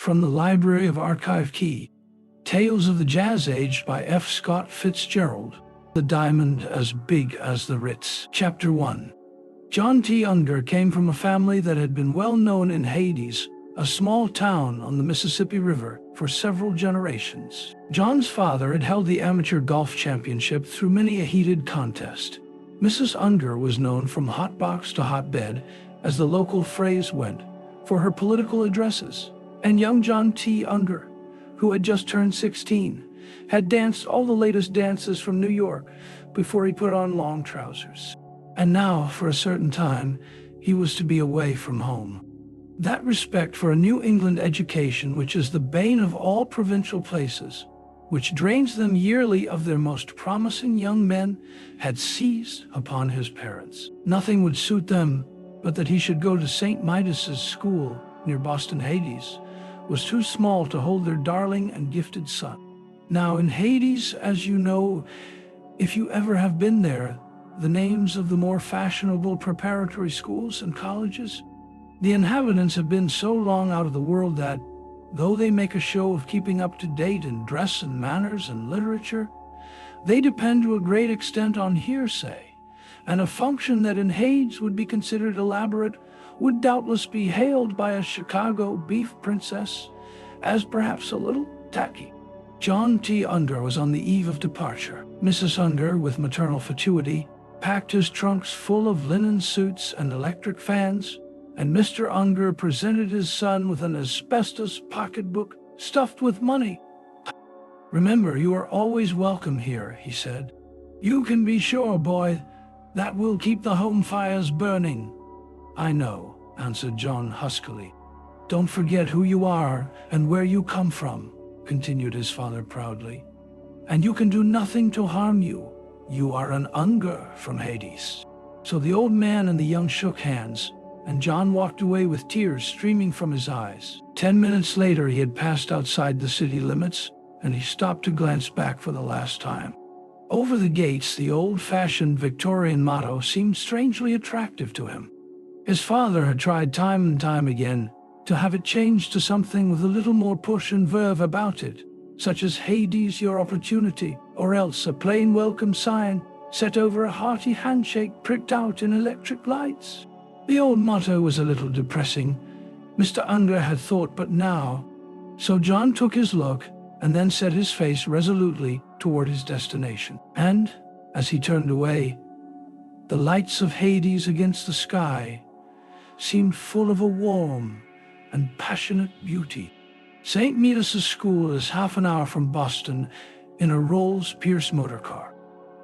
From the Library of Archive Key, Tales of the Jazz Age by F. Scott Fitzgerald. The Diamond as Big as the Ritz. Chapter 1. John T. Unger came from a family that had been well known in Hades, a small town on the Mississippi River, for several generations. John's father had held the amateur golf championship through many a heated contest. Mrs. Unger was known from hotbox to hotbed, as the local phrase went, for her political addresses. And young John T. Unger, who had just turned 16, had danced all the latest dances from New York before he put on long trousers. And now, for a certain time, he was to be away from home. That respect for a New England education, which is the bane of all provincial places, which drains them yearly of their most promising young men, had seized upon his parents. Nothing would suit them but that he should go to St. Midas's school near Boston. Hades was too small to hold their darling and gifted son. Now in Hades, as you know, if you ever have been there, the names of the more fashionable preparatory schools and colleges, the inhabitants have been so long out of the world that, though they make a show of keeping up to date in dress and manners and literature, they depend to a great extent on hearsay, and a function that in Hades would be considered elaborate would doubtless be hailed by a Chicago beef princess as perhaps a little tacky. John T. Unger was on the eve of departure. Mrs. Unger, with maternal fatuity, packed his trunks full of linen suits and electric fans, and Mr. Unger presented his son with an asbestos pocketbook stuffed with money. "Remember, you are always welcome here," he said. "You can be sure, boy, that will keep the home fires burning." "I know," answered John huskily. "Don't forget who you are and where you come from," continued his father proudly. "And you can do nothing to harm you. You are an Unger from Hades." So the old man and the young shook hands, and John walked away with tears streaming from his eyes. 10 minutes later, he had passed outside the city limits, and he stopped to glance back for the last time. Over the gates, the old-fashioned Victorian motto seemed strangely attractive to him. His father had tried time and time again to have it changed to something with a little more push and verve about it, such as "Hades, your opportunity," or else a plain welcome sign set over a hearty handshake pricked out in electric lights. The old motto was a little depressing, Mr. Unger had thought, but now. So John took his look and then set his face resolutely toward his destination. And, as he turned away, the lights of Hades against the sky seemed full of a warm and passionate beauty. St. Midas's school is half an hour from Boston in a Rolls-Pierce motor car.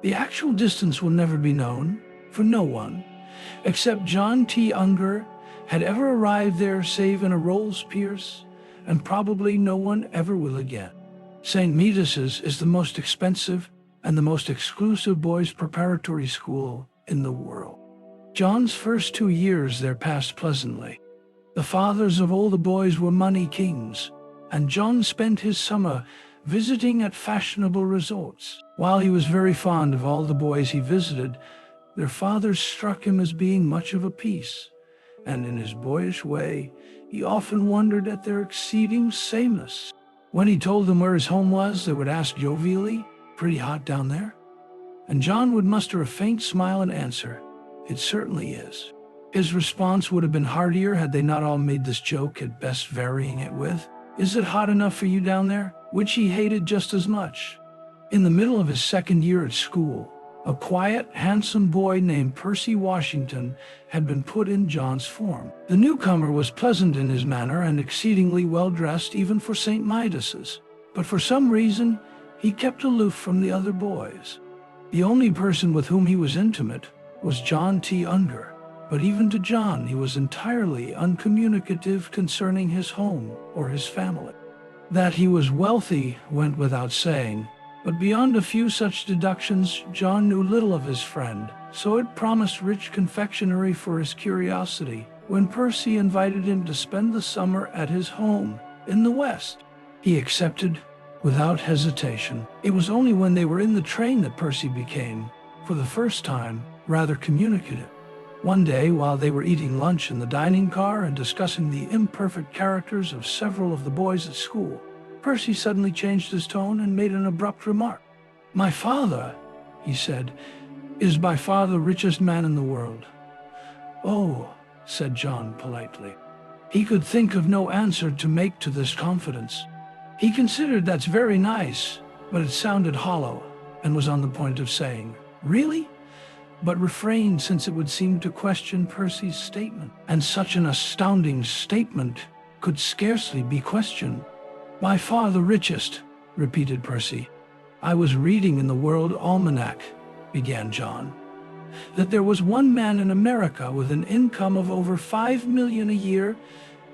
The actual distance will never be known, for no one, except John T. Unger, had ever arrived there save in a Rolls-Pierce, and probably no one ever will again. St. Midas's is the most expensive and the most exclusive boys' preparatory school in the world. John's first 2 years there passed pleasantly. The fathers of all the boys were money kings, and John spent his summer visiting at fashionable resorts. While he was very fond of all the boys he visited, their fathers struck him as being much of a piece, and in his boyish way, he often wondered at their exceeding sameness. When he told them where his home was, they would ask jovially, "Pretty hot down there?" And John would muster a faint smile and answer, "It certainly is." His response would have been heartier had they not all made this joke, at best varying it with, "Is it hot enough for you down there?" which he hated just as much. In the middle of his second year at school, a quiet, handsome boy named Percy Washington had been put in John's form. The newcomer was pleasant in his manner and exceedingly well-dressed even for St. Midas's, but for some reason he kept aloof from the other boys. The only person with whom he was intimate was John T. Unger, but even to John he was entirely uncommunicative concerning his home or his family. That he was wealthy went without saying, but beyond a few such deductions, John knew little of his friend, so it promised rich confectionery for his curiosity when Percy invited him to spend the summer at his home in the West. He accepted without hesitation. It was only when they were in the train that Percy became, for the first time, rather communicative. One day, while they were eating lunch in the dining car and discussing the imperfect characters of several of the boys at school, Percy suddenly changed his tone and made an abrupt remark. "My father," he said, "is by far the richest man in the world." "Oh," said John politely. He could think of no answer to make to this confidence. He considered that's very nice, but it sounded hollow, and was on the point of saying, "Really?" but refrained since it would seem to question Percy's statement, and such an astounding statement could scarcely be questioned. "By far the richest," repeated Percy. "I was reading in the World Almanac," began John, "that there was one man in America with an income of over 5 million a year,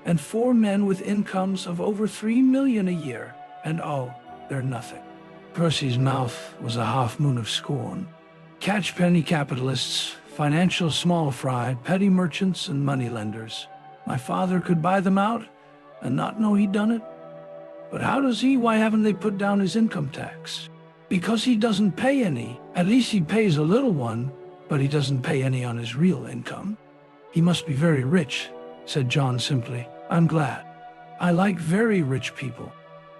and 4 men with incomes of over 3 million a year, and oh, they're nothing." Percy's mouth was a half-moon of scorn. "Catch penny capitalists, financial small fry, petty merchants, and moneylenders. My father could buy them out and not know he'd done it. But how does he? Why haven't they put down his income tax? Because he doesn't pay any. At least he pays a little one, but he doesn't pay any on his real income." "He must be very rich," said John simply. "I'm glad. I like very rich people.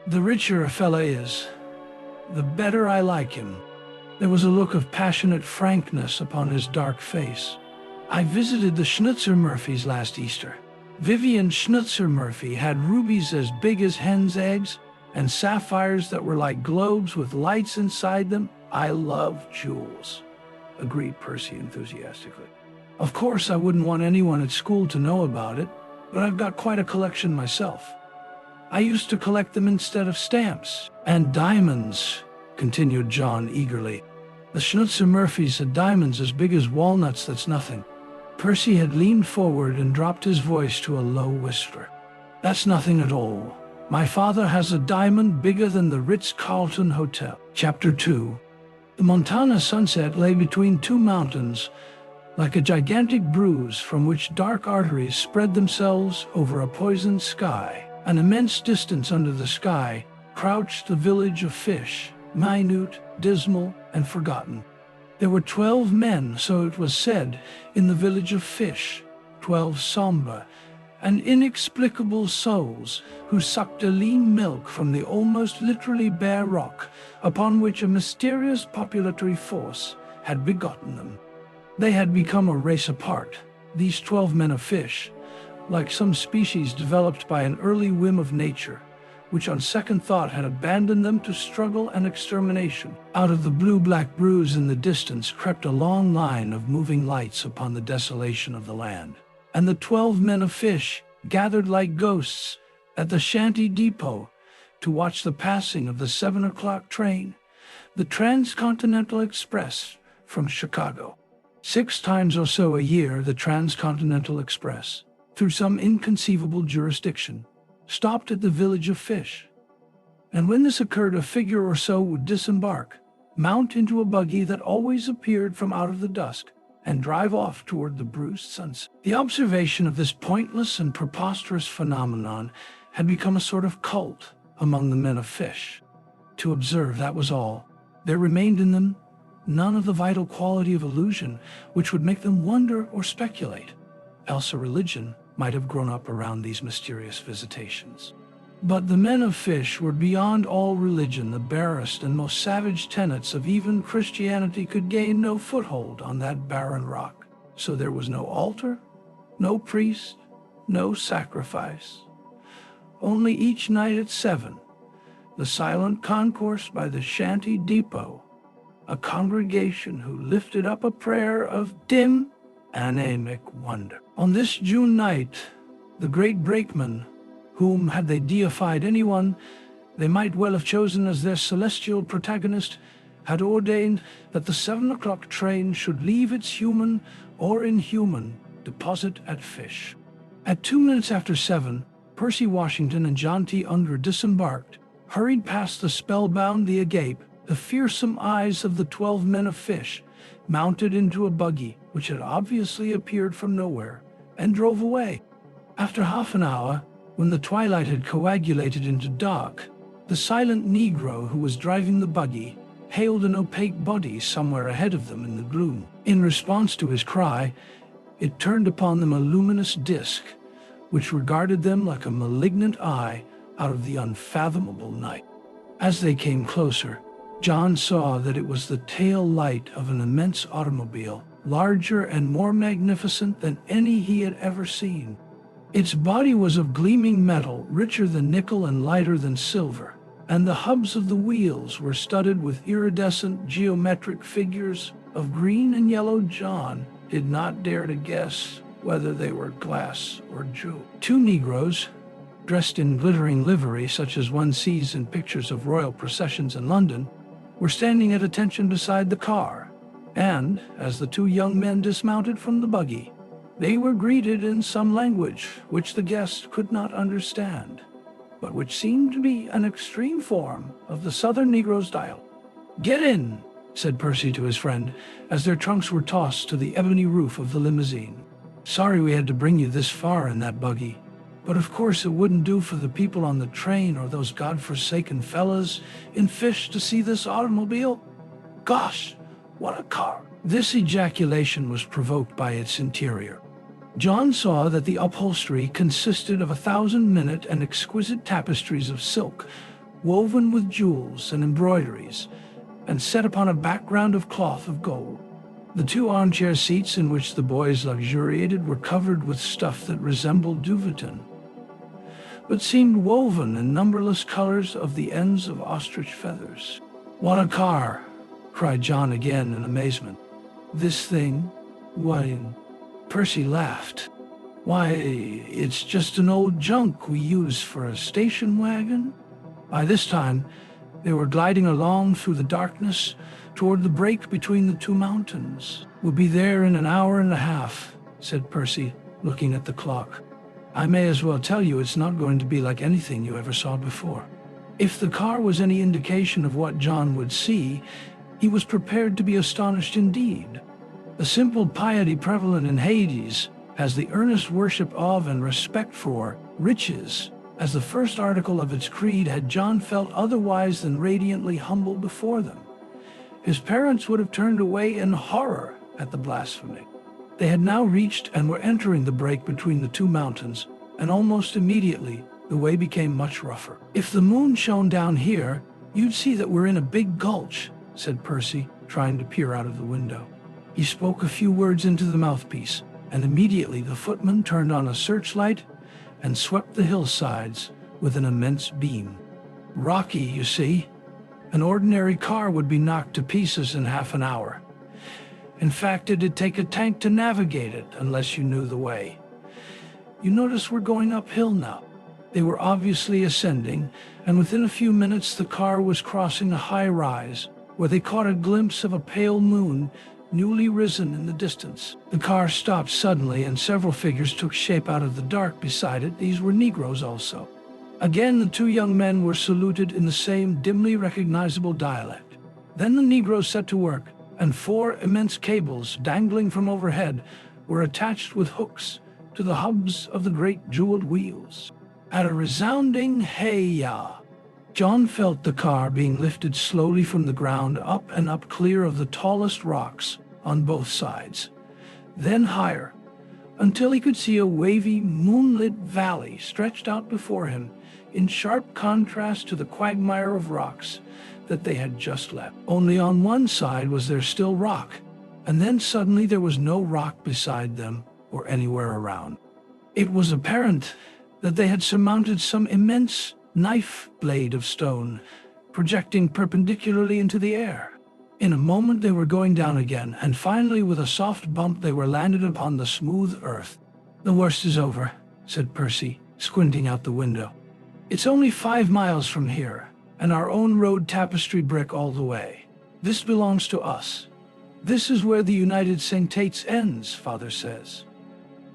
The richer a fella is, the better I like him." There was a look of passionate frankness upon his dark face. "I visited the Schnitzer Murphys last Easter. Vivian Schnitzer Murphy had rubies as big as hen's eggs and sapphires that were like globes with lights inside them. I love jewels," agreed Percy enthusiastically. "Of course, I wouldn't want anyone at school to know about it, but I've got quite a collection myself. I used to collect them instead of stamps. And diamonds," continued John eagerly. "The Schnitzer Murphys had diamonds as big as walnuts. That's nothing." Percy had leaned forward and dropped his voice to a low whisper. "That's nothing at all. My father has a diamond bigger than the Ritz-Carlton Hotel." Chapter 2. The Montana sunset lay between two mountains, like a gigantic bruise from which dark arteries spread themselves over a poisoned sky. An immense distance under the sky crouched the village of Fish, minute, dismal, and forgotten. There were 12 men, so it was said, in the village of Fish, 12 somber and inexplicable souls who sucked a lean milk from the almost literally bare rock upon which a mysterious populatory force had begotten them. They had become a race apart, these 12 men of Fish, like some species developed by an early whim of nature, which on second thought had abandoned them to struggle and extermination. Out of the blue-black bruise in the distance crept a long line of moving lights upon the desolation of the land. And the 12 men of Fish gathered like ghosts at the shanty depot to watch the passing of the 7 o'clock train, the Transcontinental Express from Chicago. 6 times or so a year, the Transcontinental Express, through some inconceivable jurisdiction, stopped at the village of Fish. And when this occurred, a figure or so would disembark, mount into a buggy that always appeared from out of the dusk, and drive off toward the bruised sunset. The observation of this pointless and preposterous phenomenon had become a sort of cult among the men of Fish. To observe, that was all. There remained in them none of the vital quality of illusion which would make them wonder or speculate, else a religion might have grown up around these mysterious visitations. But the men of Fish were beyond all religion. The barest and most savage tenets of even Christianity could gain no foothold on that barren rock. So there was no altar, no priest, no sacrifice. Only each night at 7, the silent concourse by the shanty depot, a congregation who lifted up a prayer of dim, anemic wonder. On this June night, the great brakeman, whom, had they deified anyone, they might well have chosen as their celestial protagonist, had ordained that the 7 o'clock train should leave its human or inhuman deposit at Fish. At 2 minutes after 7, Percy Washington and John T. Unger disembarked, hurried past the spellbound, the agape, the fearsome eyes of the 12 men of Fish, mounted into a buggy which had obviously appeared from nowhere, and drove away. After half an hour, when the twilight had coagulated into dark, the silent Negro who was driving the buggy hailed an opaque body somewhere ahead of them in the gloom. In response to his cry, It turned upon them a luminous disk, which regarded them like a malignant eye out of the unfathomable night. As they came closer, John saw that it was the tail light of an immense automobile, larger and more magnificent than any he had ever seen. Its body was of gleaming metal, richer than nickel and lighter than silver, and the hubs of the wheels were studded with iridescent geometric figures of green and yellow. John did not dare to guess whether they were glass or jewel. Two Negroes, dressed in glittering livery such as one sees in pictures of royal processions in London, were standing at attention beside the car, and as the two young men dismounted from the buggy, they were greeted in some language which the guest could not understand, but which seemed to be an extreme form of the Southern Negro's dialect. "Get in," said Percy to his friend, as their trunks were tossed to the ebony roof of the limousine. "Sorry we had to bring you this far in that buggy, but of course it wouldn't do for the people on the train or those godforsaken fellas in Fish to see this automobile. Gosh, what a car!" This ejaculation was provoked by its interior. John saw that the upholstery consisted of 1,000-minute and exquisite tapestries of silk, woven with jewels and embroideries, and set upon a background of cloth of gold. The two armchair seats in which the boys luxuriated were covered with stuff that resembled duvetyn, but seemed woven in numberless colors of the ends of ostrich feathers. "What a car!" cried John again in amazement. "This thing? Why—" Percy laughed. "Why, it's just an old junk we use for a station wagon." By this time, they were gliding along through the darkness toward the break between the two mountains. "We'll be there in an hour and a half," said Percy, looking at the clock. "I may as well tell you it's not going to be like anything you ever saw before." If the car was any indication of what John would see, he was prepared to be astonished indeed. The simple piety prevalent in Hades has the earnest worship of and respect for riches as the first article of its creed. Had John felt otherwise than radiantly humble before them, his parents would have turned away in horror at the blasphemy. They had now reached and were entering the break between the two mountains, and almost immediately the way became much rougher. "If the moon shone down here, you'd see that we're in a big gulch," said Percy, trying to peer out of the window. He spoke a few words into the mouthpiece, and immediately the footman turned on a searchlight and swept the hillsides with an immense beam. "Rocky, you see. An ordinary car would be knocked to pieces in half an hour. In fact, it'd take a tank to navigate it unless you knew the way. You notice we're going uphill now." They were obviously ascending, and within a few minutes the car was crossing a high rise, where they caught a glimpse of a pale moon newly risen in the distance. The car stopped suddenly, and several figures took shape out of the dark beside it. These were Negroes also. Again the two young men were saluted in the same dimly recognizable dialect. Then the Negroes set to work, and 4 immense cables dangling from overhead were attached with hooks to the hubs of the great jeweled wheels. At a resounding hey-ya, John felt the car being lifted slowly from the ground, up and up, clear of the tallest rocks on both sides, then higher, until he could see a wavy, moonlit valley stretched out before him in sharp contrast to the quagmire of rocks that they had just left. Only on one side was there still rock, and then suddenly there was no rock beside them or anywhere around. It was apparent that they had surmounted some immense knife blade of stone, projecting perpendicularly into the air. In a moment they were going down again, and finally with a soft bump they were landed upon the smooth earth. "The worst is over," said Percy, squinting out the window. "It's only 5 miles from here, and our own road tapestry brick all the way. This belongs to us. This is where the United States ends, Father says.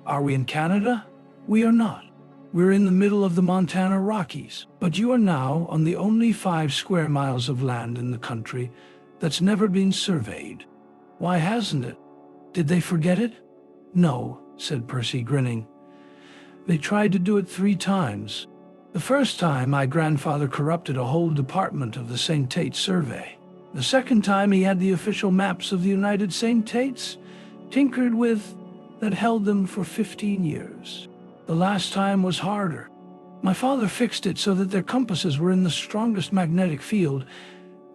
Are we in Canada? We are not. We're in the middle of the Montana Rockies, but you are now on the only 5 square miles of land in the country that's never been surveyed. Why hasn't it? Did they forget it?" "No," said Percy, grinning. "They tried to do it 3 times. The first time my grandfather corrupted a whole department of the St. Tate survey. The second time he had the official maps of the United States tinkered with that held them for 15 years. The last time was harder. My father fixed it so that their compasses were in the strongest magnetic field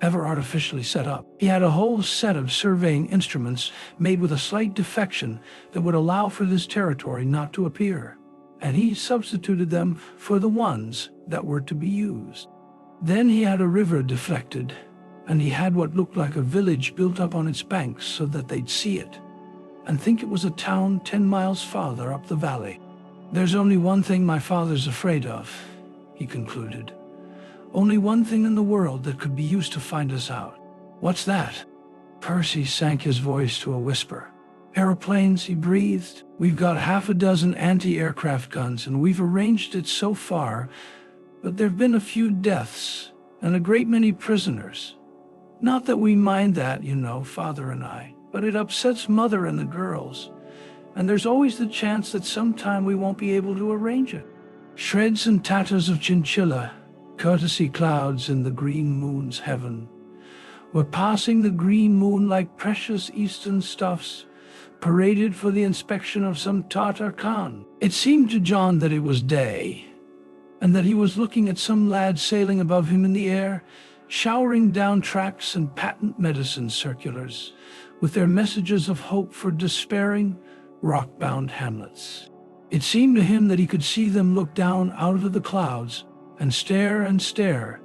ever artificially set up. He had a whole set of surveying instruments made with a slight defection that would allow for this territory not to appear, and he substituted them for the ones that were to be used. Then he had a river deflected, and he had what looked like a village built up on its banks so that they'd see it and think it was a town 10 miles farther up the valley. "There's only one thing my father's afraid of," he concluded. "Only one thing in the world that could be used to find us out." "What's that?" Percy sank his voice to a whisper. "Aeroplanes," he breathed. "We've got half a dozen anti-aircraft guns, and we've arranged it so far, but there've been a few deaths and a great many prisoners. Not that we mind that, Father and I, but it upsets Mother and the girls, and there's always the chance that sometime we won't be able to arrange it." Shreds and tatters of chinchilla, courtesy clouds in the green moon's heaven, were passing the green moon like precious Eastern stuffs, paraded for the inspection of some Tartar Khan. It seemed to John that it was day, and that he was looking at some lad sailing above him in the air, showering down tracts and patent medicine circulars, with their messages of hope for despairing, rock-bound hamlets. It seemed to him that he could see them look down out of the clouds and stare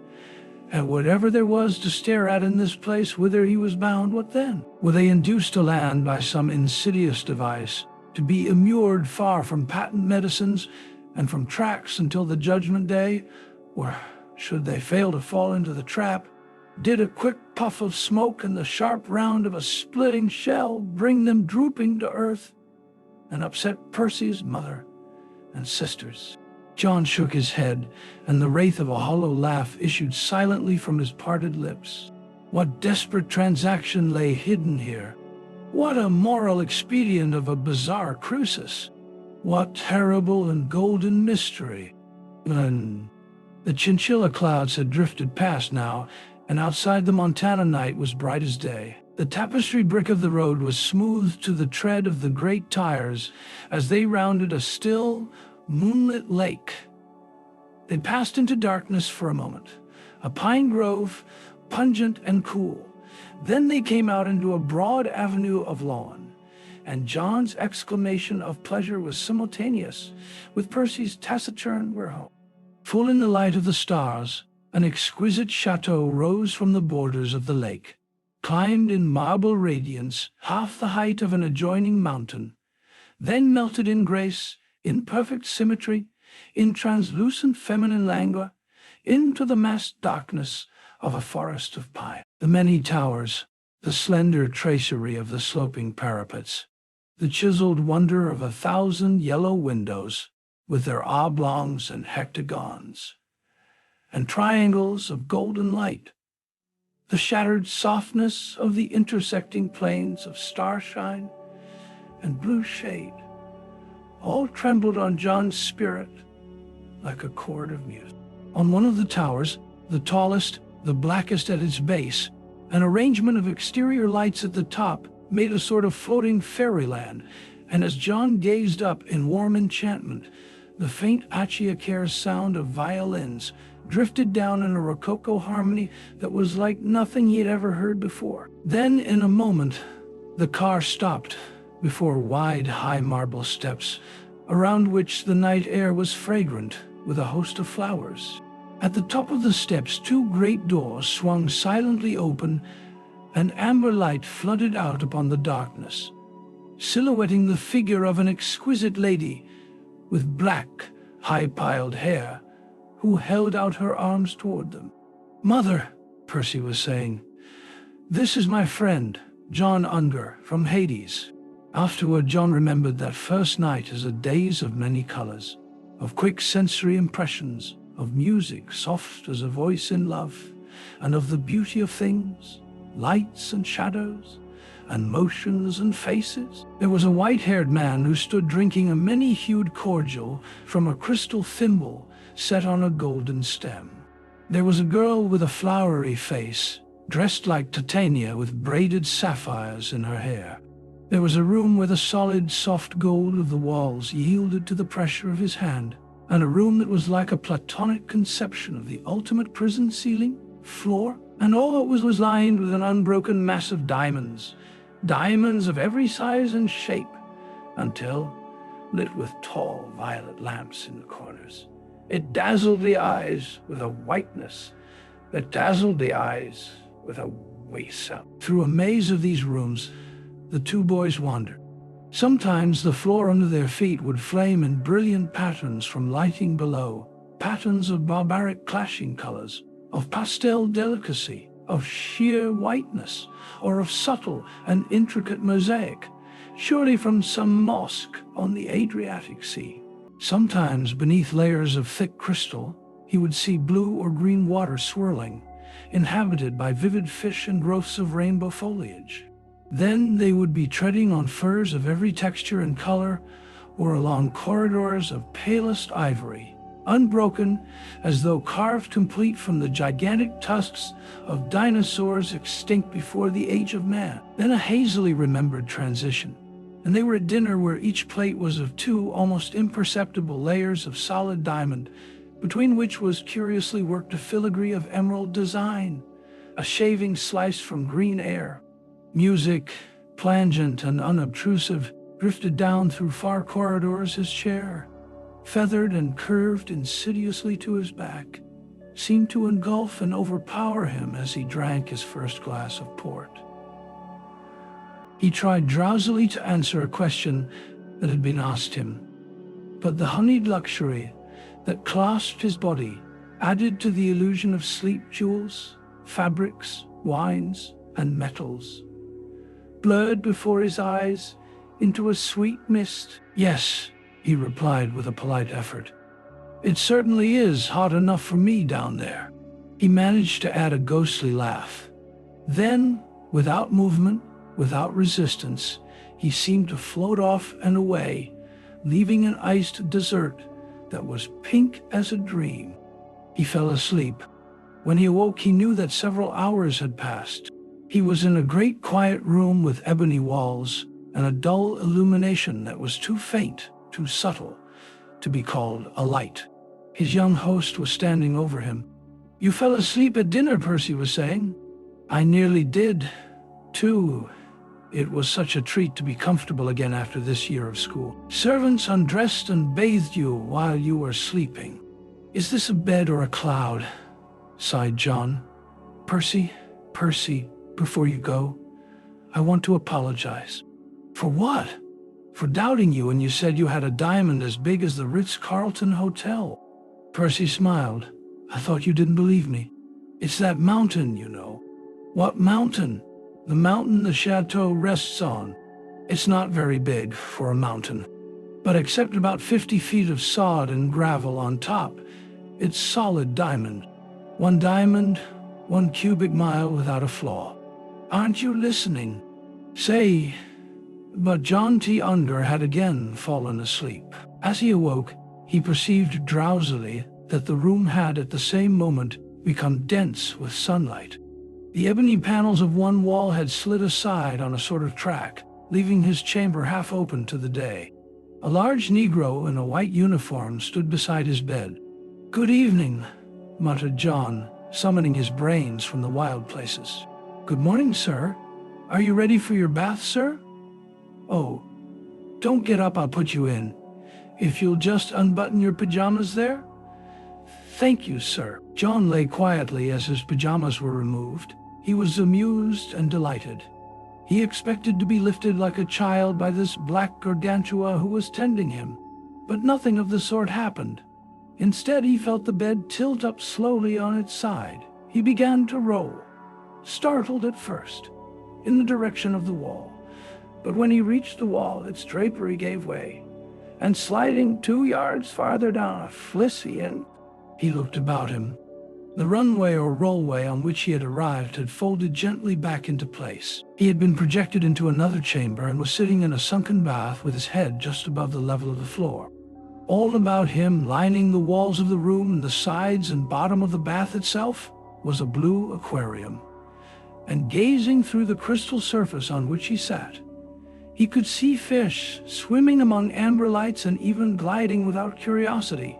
at whatever there was to stare at in this place whither he was bound. What then? Were they induced to land by some insidious device, to be immured far from patent medicines and from tracks until the judgment day? Or, should they fail to fall into the trap, did a quick puff of smoke and the sharp round of a splitting shell bring them drooping to earth and upset Percy's mother and sisters? John shook his head, and the wraith of a hollow laugh issued silently from his parted lips. What desperate transaction lay hidden here? What a moral expedient of a bizarre crucis? What terrible and golden mystery? The chinchilla clouds had drifted past now, and outside the Montana night was bright as day. The tapestry brick of the road was smooth to the tread of the great tires as they rounded a still, moonlit lake. They passed into darkness for a moment, a pine grove, pungent and cool. Then they came out into a broad avenue of lawn, and John's exclamation of pleasure was simultaneous with Percy's taciturn "we're home." Full in the light of the stars, an exquisite chateau rose from the borders of the lake, climbed in marble radiance half the height of an adjoining mountain, then melted in grace, in perfect symmetry, in translucent feminine languor, into the massed darkness of a forest of pine. The many towers, the slender tracery of the sloping parapets, the chiseled wonder of 1,000 yellow windows with their oblongs and hectagons, and triangles of golden light, the shattered softness of the intersecting plains of starshine and blue shade, all trembled on John's spirit like a chord of music. On one of the towers, the tallest, the blackest at its base, an arrangement of exterior lights at the top made a sort of floating fairyland, and as John gazed up in warm enchantment, the faint Achiacare sound of violins drifted down in a rococo harmony that was like nothing he had ever heard before. Then, in a moment, the car stopped before wide, high marble steps, around which the night air was fragrant with a host of flowers. At the top of the steps, 2 great doors swung silently open, and amber light flooded out upon the darkness, silhouetting the figure of an exquisite lady with black, high-piled hair, who held out her arms toward them. "Mother," Percy was saying, "this is my friend, John Unger, from Hades." Afterward, John remembered that first night as a daze of many colors, of quick sensory impressions, of music soft as a voice in love, and of the beauty of things, lights and shadows, and motions and faces. There was a white-haired man who stood drinking a many-hued cordial from a crystal thimble set on a golden stem. There was a girl with a flowery face, dressed like Titania with braided sapphires in her hair. There was a room where the solid, soft gold of the walls yielded to the pressure of his hand, and a room that was like a Platonic conception of the ultimate prison: ceiling, floor, and all it was lined with an unbroken mass of diamonds. Diamonds of every size and shape, until, lit with tall violet lamps in the corners, it dazzled the eyes with a whiteness that dazzled the eyes with a waste. Through a maze of these rooms, the two boys wandered. Sometimes the floor under their feet would flame in brilliant patterns from lighting below, patterns of barbaric clashing colors, of pastel delicacy, of sheer whiteness, or of subtle and intricate mosaic, surely from some mosque on the Adriatic Sea. Sometimes, beneath layers of thick crystal, he would see blue or green water swirling, inhabited by vivid fish and growths of rainbow foliage. Then they would be treading on furs of every texture and color, or along corridors of palest ivory, unbroken, as though carved complete from the gigantic tusks of dinosaurs extinct before the age of man. Then a hazily remembered transition, and they were at dinner where each plate was of two almost imperceptible layers of solid diamond, between which was curiously worked a filigree of emerald design, a shaving sliced from green air. Music, plangent and unobtrusive, drifted down through far corridors. His chair, feathered and curved insidiously to his back, seemed to engulf and overpower him as he drank his first glass of port. He tried drowsily to answer a question that had been asked him, but the honeyed luxury that clasped his body added to the illusion of sleep. Jewels, fabrics, wines, and metals blurred before his eyes into a sweet mist. "Yes," he replied with a polite effort. "It certainly is hot enough for me down there." He managed to add a ghostly laugh. Then, without movement, without resistance, he seemed to float off and away, leaving an iced dessert that was pink as a dream. He fell asleep. When he awoke, he knew that several hours had passed. He was in a great quiet room with ebony walls and a dull illumination that was too faint, too subtle, to be called a light. His young host was standing over him. "You fell asleep at dinner," Percy was saying. "I nearly did, too. It was such a treat to be comfortable again after this year of school. Servants undressed and bathed you while you were sleeping." "Is this a bed or a cloud?" sighed John. Percy, before you go, I want to apologize." "For what?" "For doubting you when you said you had a diamond as big as the Ritz-Carlton Hotel." Percy smiled. "I thought you didn't believe me." "It's that mountain, you know." "What mountain?" "The mountain the chateau rests on. It's not very big for a mountain, but except about 50 feet of sod and gravel on top, it's solid diamond. One diamond, 1 cubic mile without a flaw." "Aren't you listening?" "Say..." But John T. Unger had again fallen asleep. As he awoke, he perceived drowsily that the room had at the same moment become dense with sunlight. The ebony panels of one wall had slid aside on a sort of track, leaving his chamber half open to the day. A large Negro in a white uniform stood beside his bed. "Good evening," muttered John, summoning his brains from the wild places. "Good morning, sir. Are you ready for your bath, sir?" "Oh, don't get up, I'll put you in. If you'll just unbutton your pajamas there." "Thank you, sir." John lay quietly as his pajamas were removed. He was amused and delighted. He expected to be lifted like a child by this black gargantua who was tending him, but nothing of the sort happened. Instead, he felt the bed tilt up slowly on its side. He began to roll, startled at first, in the direction of the wall. But when he reached the wall, its drapery gave way, and sliding 2 yards farther down a flisky end, he looked about him. The runway or rollway on which he had arrived had folded gently back into place. He had been projected into another chamber and was sitting in a sunken bath with his head just above the level of the floor. All about him, lining the walls of the room and the sides and bottom of the bath itself, was a blue aquarium. And gazing through the crystal surface on which he sat, He could see fish swimming among amber lights and even gliding without curiosity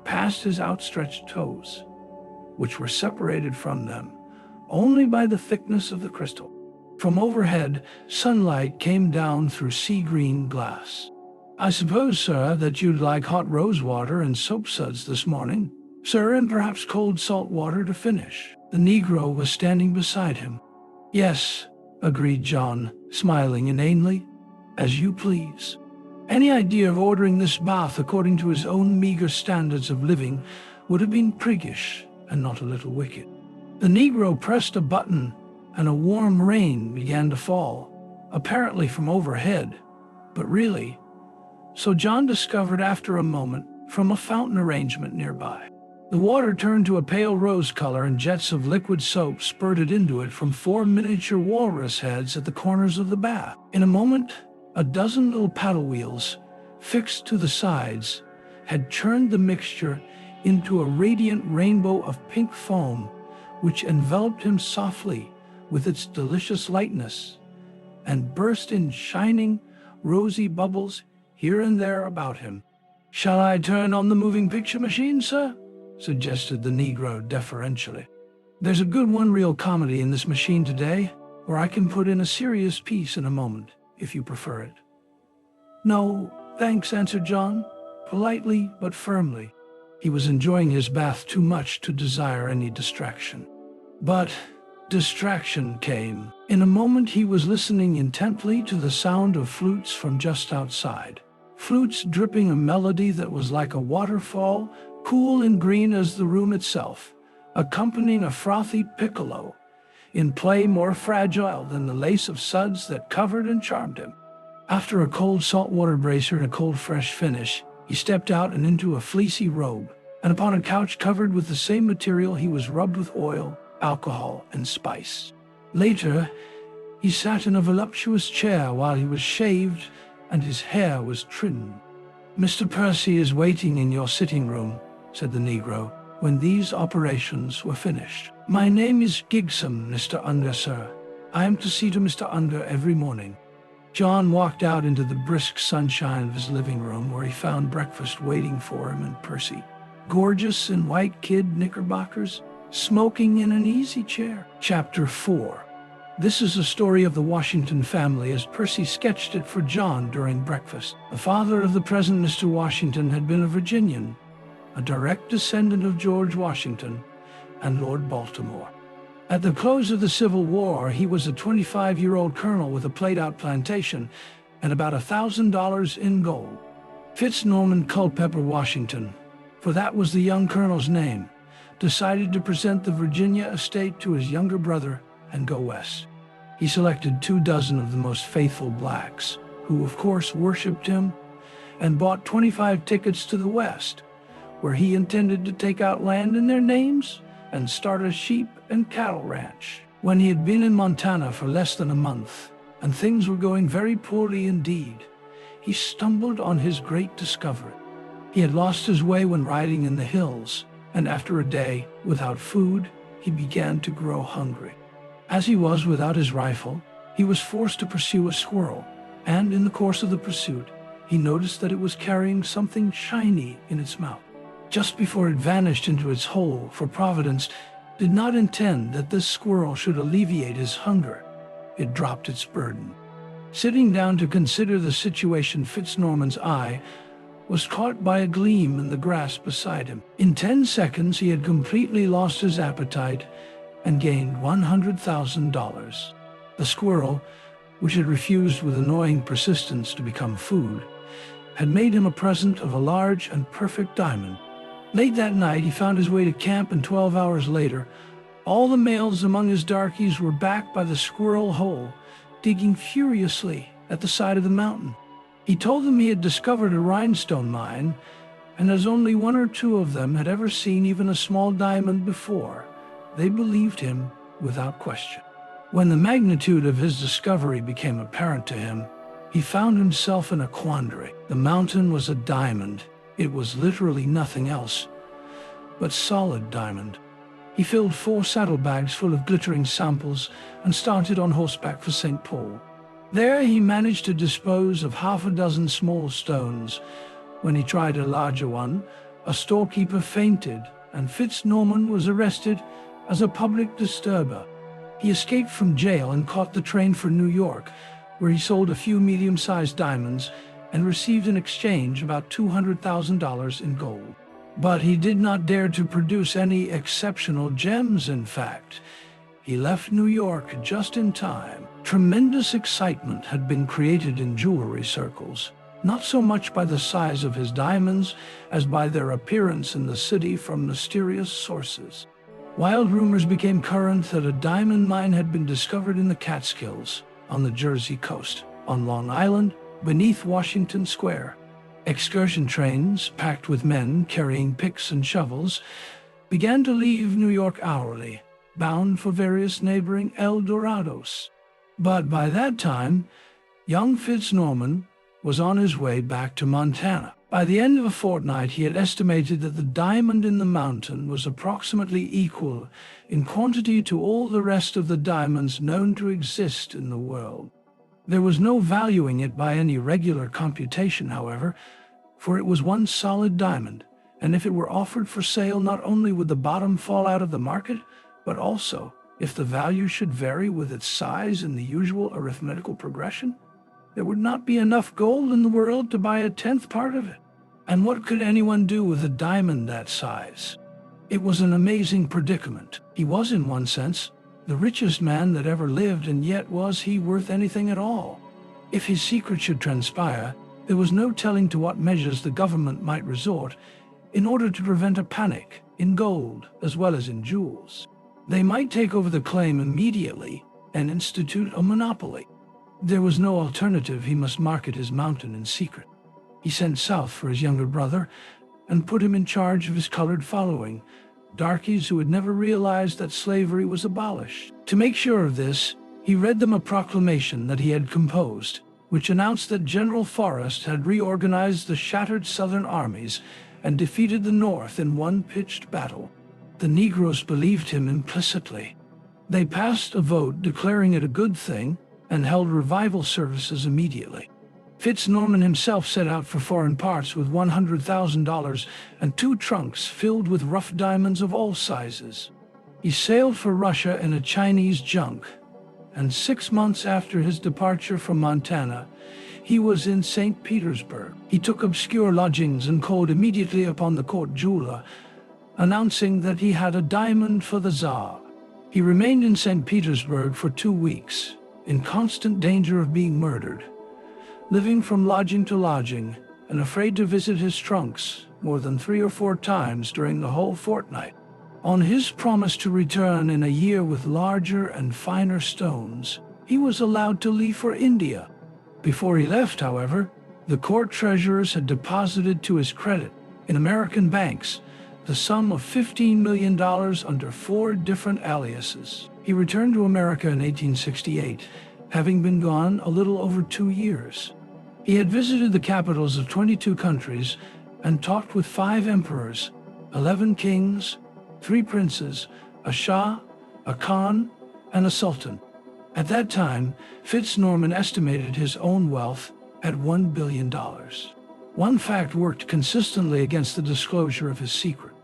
past his outstretched toes, which were separated from them only by the thickness of the crystal. From overhead, sunlight came down through sea-green glass. "I suppose, sir, that you'd like hot rose water and soap suds this morning, sir, and perhaps cold salt water to finish." The Negro was standing beside him. "Yes," agreed John, smiling inanely. "As you please." Any idea of ordering this bath according to his own meager standards of living would have been priggish and not a little wicked. The Negro pressed a button, and a warm rain began to fall, apparently from overhead, but really, so John discovered after a moment, from a fountain arrangement nearby. The water turned to a pale rose color and jets of liquid soap spurted into it from 4 miniature walrus heads at the corners of the bath. In a moment, a dozen little paddle wheels, fixed to the sides, had churned the mixture into a radiant rainbow of pink foam, which enveloped him softly with its delicious lightness, and burst in shining, rosy bubbles here and there about him. "Shall I turn on the moving picture machine, sir?" suggested the Negro deferentially. "There's a good one-reel comedy in this machine today, or I can put in a serious piece in a moment, if you prefer it." "No, thanks," answered John, politely but firmly. He was enjoying his bath too much to desire any distraction. But distraction came. In a moment he was listening intently to the sound of flutes from just outside. Flutes dripping a melody that was like a waterfall, cool and green as the room itself, accompanying a frothy piccolo, in play more fragile than the lace of suds that covered and charmed him. After a cold saltwater bracer and a cold fresh finish, he stepped out and into a fleecy robe, and upon a couch covered with the same material he was rubbed with oil, alcohol, and spice. Later, he sat in a voluptuous chair while he was shaved and his hair was trimmed. "Mr. Percy is waiting in your sitting room," said the Negro, when these operations were finished. "My name is Gigson, Mr. Unger, sir. I am to see to Mr. Unger every morning." John walked out into the brisk sunshine of his living room, where he found breakfast waiting for him and Percy, gorgeous in white kid knickerbockers, smoking in an easy chair. Chapter 4. This is a story of the Washington family as Percy sketched it for John during breakfast. The father of the present Mr. Washington had been a Virginian, a direct descendant of George Washington and Lord Baltimore. At the close of the Civil War, he was a 25-year-old colonel with a played-out plantation and about $1,000 in gold. Fitz Norman Culpeper Washington, for that was the young colonel's name, decided to present the Virginia estate to his younger brother and go west. He selected 24 of the most faithful blacks, who of course worshipped him, and bought 25 tickets to the west, where he intended to take out land in their names and start a sheep and cattle ranch. When he had been in Montana for less than a month, and things were going very poorly indeed, he stumbled on his great discovery. He had lost his way when riding in the hills, and after a day without food, he began to grow hungry. As he was without his rifle, he was forced to pursue a squirrel, and in the course of the pursuit, he noticed that it was carrying something shiny in its mouth. Just before it vanished into its hole, for Providence did not intend that this squirrel should alleviate his hunger, it dropped its burden. Sitting down to consider the situation, Fitznorman's eye was caught by a gleam in the grass beside him. In 10 seconds, he had completely lost his appetite and gained $100,000. The squirrel, which had refused with annoying persistence to become food, had made him a present of a large and perfect diamond. Late that night, he found his way to camp, and 12 hours later, all the males among his darkies were back by the squirrel hole, digging furiously at the side of the mountain. He told them he had discovered a rhinestone mine, and as only 1 or 2 of them had ever seen even a small diamond before, they believed him without question. When the magnitude of his discovery became apparent to him, he found himself in a quandary. The mountain was a diamond. It was literally nothing else but solid diamond. He filled 4 saddlebags full of glittering samples and started on horseback for St. Paul. There he managed to dispose of half a dozen small stones. When he tried a larger one, a storekeeper fainted, and Fitznorman was arrested as a public disturber. He escaped from jail and caught the train for New York, where he sold a few medium-sized diamonds and received in exchange about $200,000 in gold. But he did not dare to produce any exceptional gems, in fact. He left New York just in time. Tremendous excitement had been created in jewelry circles, not so much by the size of his diamonds as by their appearance in the city from mysterious sources. Wild rumors became current that a diamond mine had been discovered in the Catskills, on the Jersey coast, on Long Island, beneath Washington Square. Excursion trains, packed with men carrying picks and shovels, began to leave New York hourly, bound for various neighboring El Dorados. But by that time, young Fitznorman was on his way back to Montana. By the end of a fortnight, he had estimated that the diamond in the mountain was approximately equal in quantity to all the rest of the diamonds known to exist in the world. There was no valuing it by any regular computation, however, for it was one solid diamond, and if it were offered for sale, not only would the bottom fall out of the market, but also, if the value should vary with its size in the usual arithmetical progression, there would not be enough gold in the world to buy a tenth part of it. And what could anyone do with a diamond that size? It was an amazing predicament. He was, in one sense, the richest man that ever lived, and yet was he worth anything at all? If his secret should transpire, there was no telling to what measures the government might resort in order to prevent a panic, in gold as well as in jewels. They might take over the claim immediately and institute a monopoly. There was no alternative. He must market his mountain in secret. He sent south for his younger brother and put him in charge of his colored following, darkies who had never realized that slavery was abolished. To make sure of this, he read them a proclamation that he had composed, which announced that General Forrest had reorganized the shattered Southern armies and defeated the North in one pitched battle. The Negroes believed him implicitly. They passed a vote declaring it a good thing and held revival services immediately. Fitznorman himself set out for foreign parts with $100,000 and 2 trunks filled with rough diamonds of all sizes. He sailed for Russia in a Chinese junk, and 6 months after his departure from Montana, he was in St. Petersburg. He took obscure lodgings and called immediately upon the court jeweler, announcing that he had a diamond for the Tsar. He remained in St. Petersburg for 2 weeks, in constant danger of being murdered, living from lodging to lodging, and afraid to visit his trunks more than 3 or 4 times during the whole fortnight. On his promise to return in a year with larger and finer stones, he was allowed to leave for India. Before he left, however, the court treasurers had deposited to his credit in American banks the sum of $15 million under 4 different aliases. He returned to America in 1868, having been gone a little over 2 years. He had visited the capitals of 22 countries and talked with 5 emperors, 11 kings, 3 princes, a shah, a khan, and a sultan. At that time, Fitznorman estimated his own wealth at $1 billion. One fact worked consistently against the disclosure of his secret.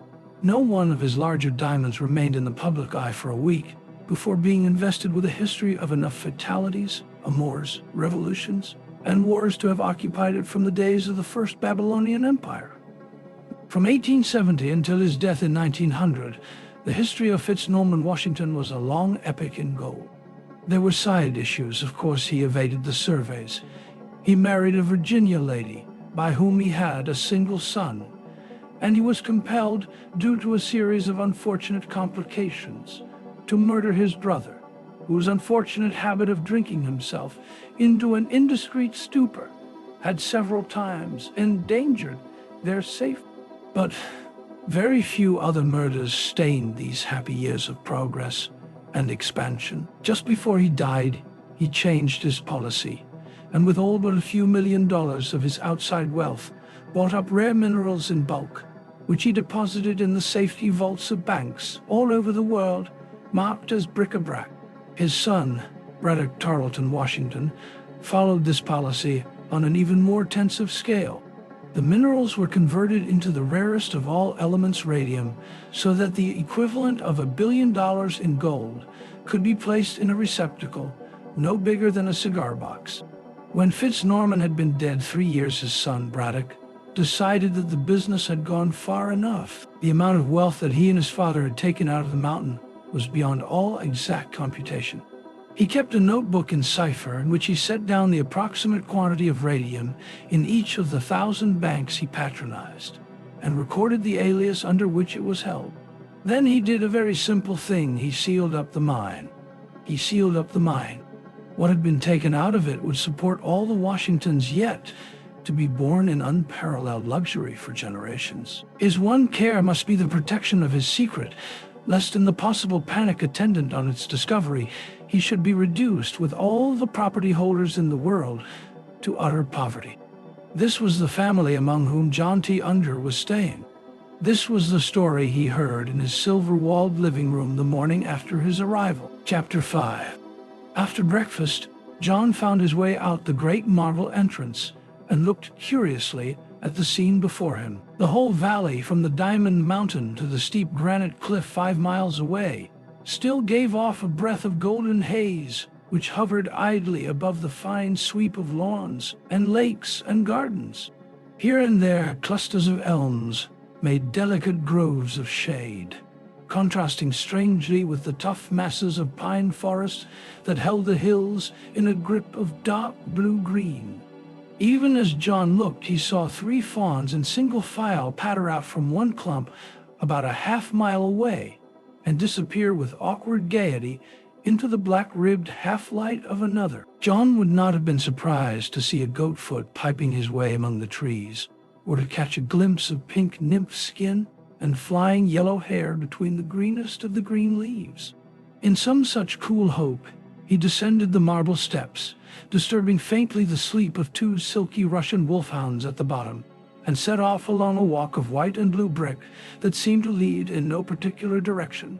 No one of his larger diamonds remained in the public eye for a week before being invested with a history of enough fatalities, amours, revolutions, and wars to have occupied it from the days of the First Babylonian Empire. From 1870 until his death in 1900, the history of Fitznorman Washington was a long epic in gold. There were side issues. Of course, he evaded the surveys. He married a Virginia lady, by whom he had a single son, and he was compelled, due to a series of unfortunate complications, to murder his brother, whose unfortunate habit of drinking himself into an indiscreet stupor had several times endangered their safety. But very few other murders stained these happy years of progress and expansion. Just before he died, he changed his policy, and with all but a few $1 million of his outside wealth, bought up rare minerals in bulk, which he deposited in the safety vaults of banks all over the world, marked as bric-a-brac. His son, Braddock Tarleton Washington, followed this policy on an even more intensive scale. The minerals were converted into the rarest of all elements, radium, so that the equivalent of $1 billion in gold could be placed in a receptacle no bigger than a cigar box. When Fitznorman had been dead 3 years, his son, Braddock, decided that the business had gone far enough. The amount of wealth that he and his father had taken out of the mountain was beyond all exact computation. He kept a notebook in cipher in which he set down the approximate quantity of radium in each of the 1,000 banks he patronized, and recorded the alias under which it was held. Then he did a very simple thing. He sealed up the mine. What had been taken out of it would support all the Washingtons yet to be born in unparalleled luxury for generations. His one care must be the protection of his secret, lest in the possible panic attendant on its discovery, he should be reduced, with all the property holders in the world, to utter poverty. This was the family among whom John T. Unger was staying. This was the story he heard in his silver-walled living room the morning after his arrival. Chapter 5. After breakfast, John found his way out the great marble entrance and looked curiously at the scene before him. The whole valley, from the Diamond Mountain to the steep granite cliff 5 miles away, still gave off a breath of golden haze, which hovered idly above the fine sweep of lawns and lakes and gardens. Here and there, clusters of elms made delicate groves of shade, contrasting strangely with the tough masses of pine forest that held the hills in a grip of dark blue-green. Even as John looked, he saw 3 fawns in single file patter out from one clump about a half-mile away and disappear with awkward gaiety into the black-ribbed half-light of another. John would not have been surprised to see a goatfoot piping his way among the trees, or to catch a glimpse of pink nymph skin and flying yellow hair between the greenest of the green leaves. In some such cool hope, he descended the marble steps, disturbing faintly the sleep of 2 silky Russian wolfhounds at the bottom, and set off along a walk of white and blue brick that seemed to lead in no particular direction.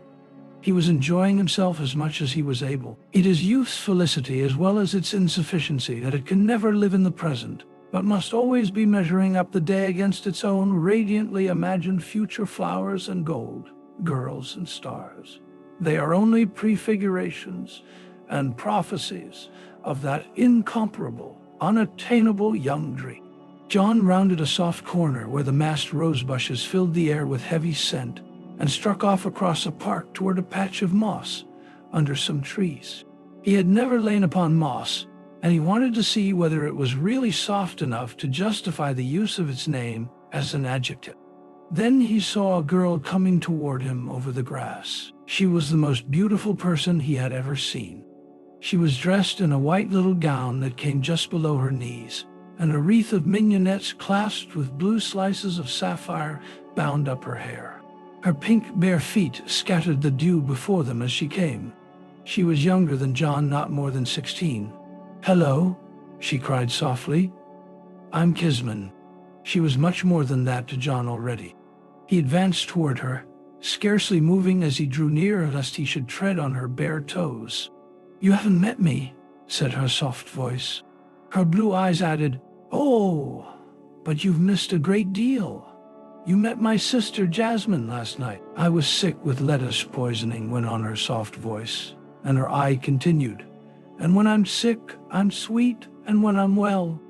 He was enjoying himself as much as he was able. It is youth's felicity as well as its insufficiency that it can never live in the present, but must always be measuring up the day against its own radiantly imagined future flowers and gold, girls and stars. They are only prefigurations and prophecies of that incomparable, unattainable young dream. John rounded a soft corner where the massed rose bushes filled the air with heavy scent and struck off across a park toward a patch of moss under some trees. He had never lain upon moss, and he wanted to see whether it was really soft enough to justify the use of its name as an adjective. Then he saw a girl coming toward him over the grass. She was the most beautiful person he had ever seen. She was dressed in a white little gown that came just below her knees, and a wreath of mignonettes clasped with blue slices of sapphire bound up her hair. Her pink bare feet scattered the dew before them as she came. She was younger than John, not more than 16. "Hello," she cried softly. "I'm Kisman." She was much more than that to John already. He advanced toward her, scarcely moving as he drew near lest he should tread on her bare toes. "You haven't met me," said her soft voice. Her blue eyes added, "Oh, but you've missed a great deal. You met my sister Jasmine last night." "I was sick with lettuce poisoning," went on her soft voice, and her eye continued, "and when I'm sick, I'm sweet, and when I'm well."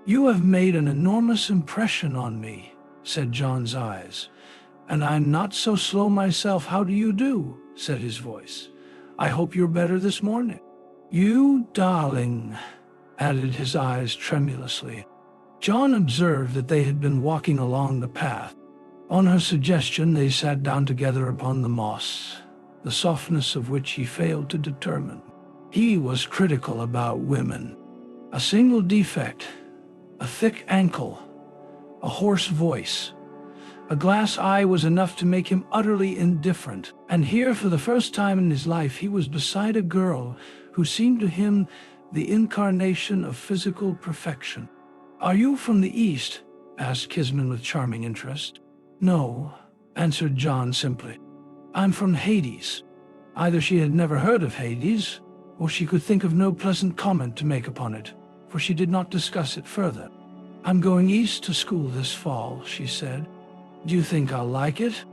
"You have made an enormous impression on me," said John's eyes, "and I'm not so slow myself." "How do you do?" said his voice. "I hope you're better this morning." "You darling," added his eyes tremulously. John observed that they had been walking along the path. On her suggestion, they sat down together upon the moss, the softness of which he failed to determine. He was critical about women. A single defect, a thick ankle, a hoarse voice, a glass eye was enough to make him utterly indifferent. And here, for the first time in his life, he was beside a girl who seemed to him the incarnation of physical perfection. "Are you from the East?" asked Kisman with charming interest. "No," answered John simply. "I'm from Hades." Either she had never heard of Hades, or she could think of no pleasant comment to make upon it. for she did not discuss it further. "I'm going east to school this fall," she said. "Do you think I'll like it?